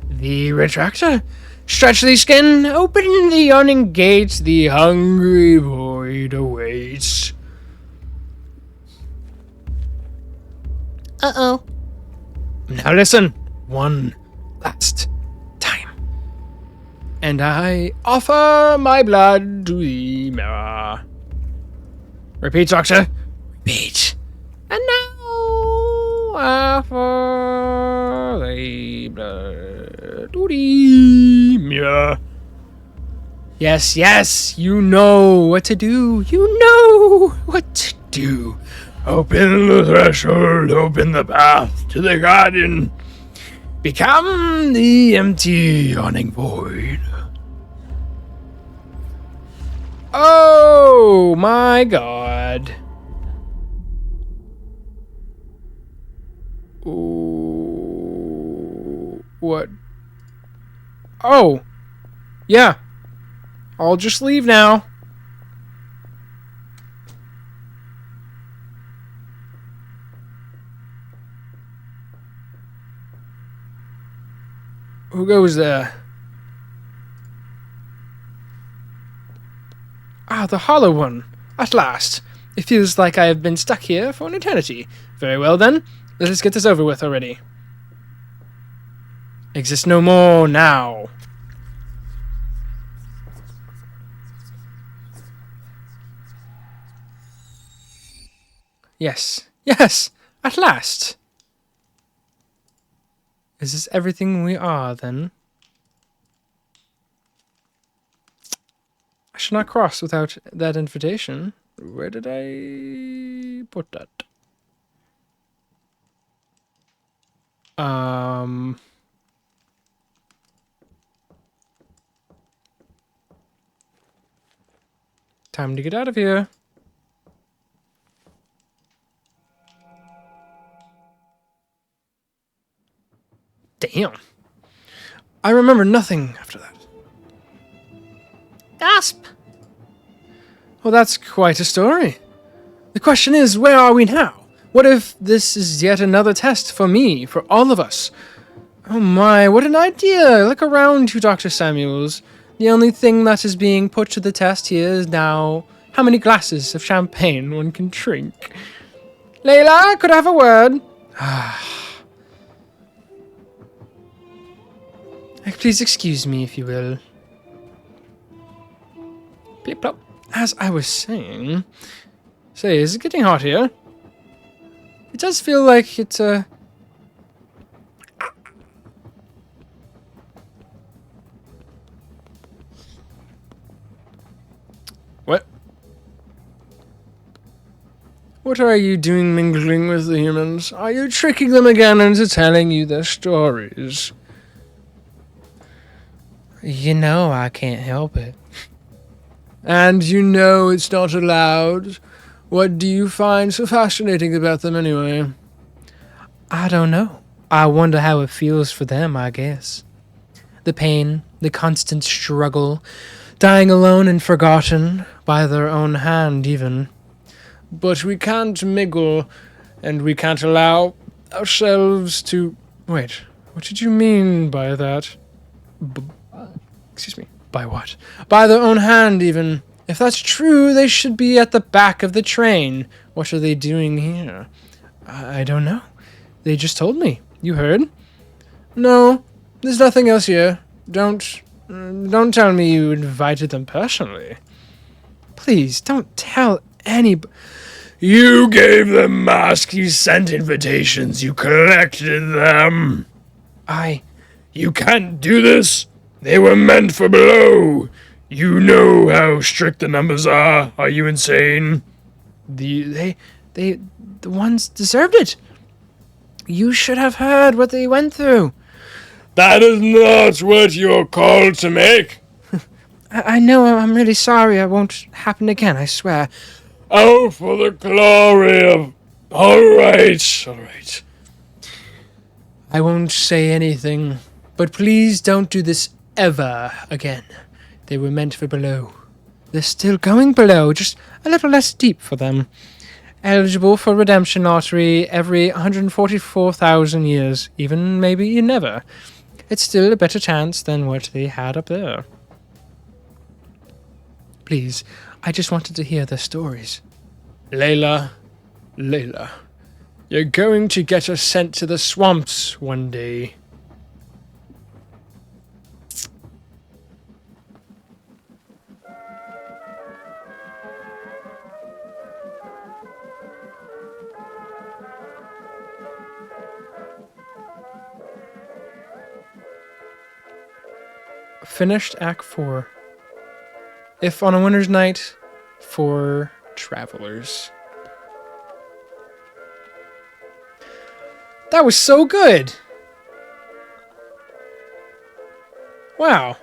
the retractor. Stretch the skin, open the yawning gates, the hungry void awaits. Uh-oh. Now listen, one last time. And I offer my blood to the mirror. Repeat, Doctor. Repeat. And now offer the blood to the mirror. Yes, you know what to do. You know what to do. Open the threshold, open the path to the garden. Become the empty, yawning void. Oh my god. Ooh, what? Oh. Yeah. I'll just leave now. Who goes there? Ah, the hollow one. At last. It feels like I have been stuck here for an eternity. Very well then. Let us get this over with already. Exist no more now. Yes. Yes! At last! Is this everything we are, then? I should not cross without that invitation. Where did I put that? Time to get out of here. Damn. I remember nothing after that. Gasp! Well, that's quite a story. The question is, where are we now? What if this is yet another test for me, for all of us? Oh my, what an idea! Look around you, Dr. Samuels. The only thing that is being put to the test here is now how many glasses of champagne one can drink. Layla, could I have a word? Please excuse me, if you will. Plip plop. As I was saying... Say, is it getting hot here? It does feel like it's What? What are you doing mingling with the humans? Are you tricking them again into telling you their stories? You know I can't help it. And you know it's not allowed. What do you find so fascinating about them anyway? I don't know. I wonder how it feels for them, I guess. The pain, the constant struggle, dying alone and forgotten, by their own hand even. But we can't mingle, and we can't allow ourselves to... Wait, what did you mean by that? Excuse me. By what? By their own hand, even. If that's true, they should be at the back of the train. What are they doing here? I don't know. They just told me. You heard? No, there's nothing else here. Don't tell me you invited them personally. Please, don't tell anybody. You gave them masks, you sent invitations, you collected them. You can't do this. They were meant for below. You know how strict the numbers are. Are you insane? The ones deserved it. You should have heard what they went through. That is not what you're called to make. I know, I'm really sorry. It won't happen again, I swear. Oh, for the glory of... All right. I won't say anything, but please don't do this ever again. They were meant for below. They're still going below, just a little less deep for them. Eligible for redemption lottery every 144,000 years, even maybe never. It's still a better chance than what they had up there. Please, I just wanted to hear their stories. Layla, you're going to get us sent to the swamps one day. Finished Act 4. If on a winter's night, for travelers. That was so good. Wow.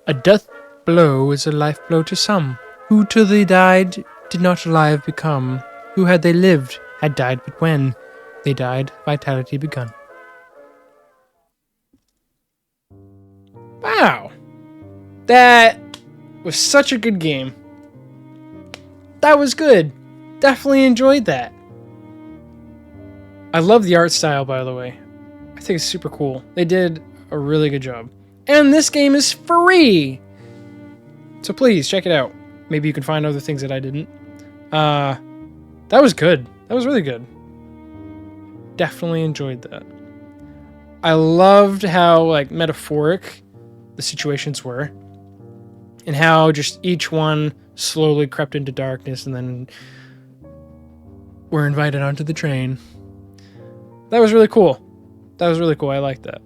A death blow is a life blow to some. Who till they died did not alive become. Who had they lived had died, but when they died, vitality begun. Wow. That was such a good game. That was good. Definitely enjoyed that. I love the art style, by the way. I think it's super cool. They did a really good job. And this game is free! So please, check it out. Maybe you can find other things that I didn't. That was good. That was really good. Definitely enjoyed that. I loved how, like, metaphoric the situations were. And how just each one slowly crept into darkness and then were invited onto the train. That was really cool. That was really cool. I liked that.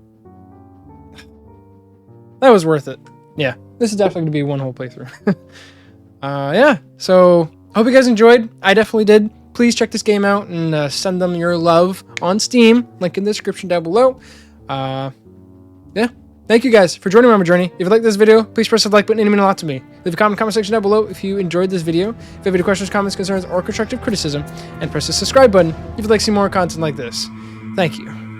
That was worth it. Yeah, this is definitely going to be one whole playthrough. Yeah, so I hope you guys enjoyed. I definitely did. Please check this game out and send them your love on Steam. Link in the description down below. Yeah, thank you guys for joining me on my journey. If you like this video, please press the like button. It means a lot to me. Leave a comment in the comment section down below if you enjoyed this video. If you have any questions, comments, concerns, or constructive criticism. And press the subscribe button if you'd like to see more content like this. Thank you.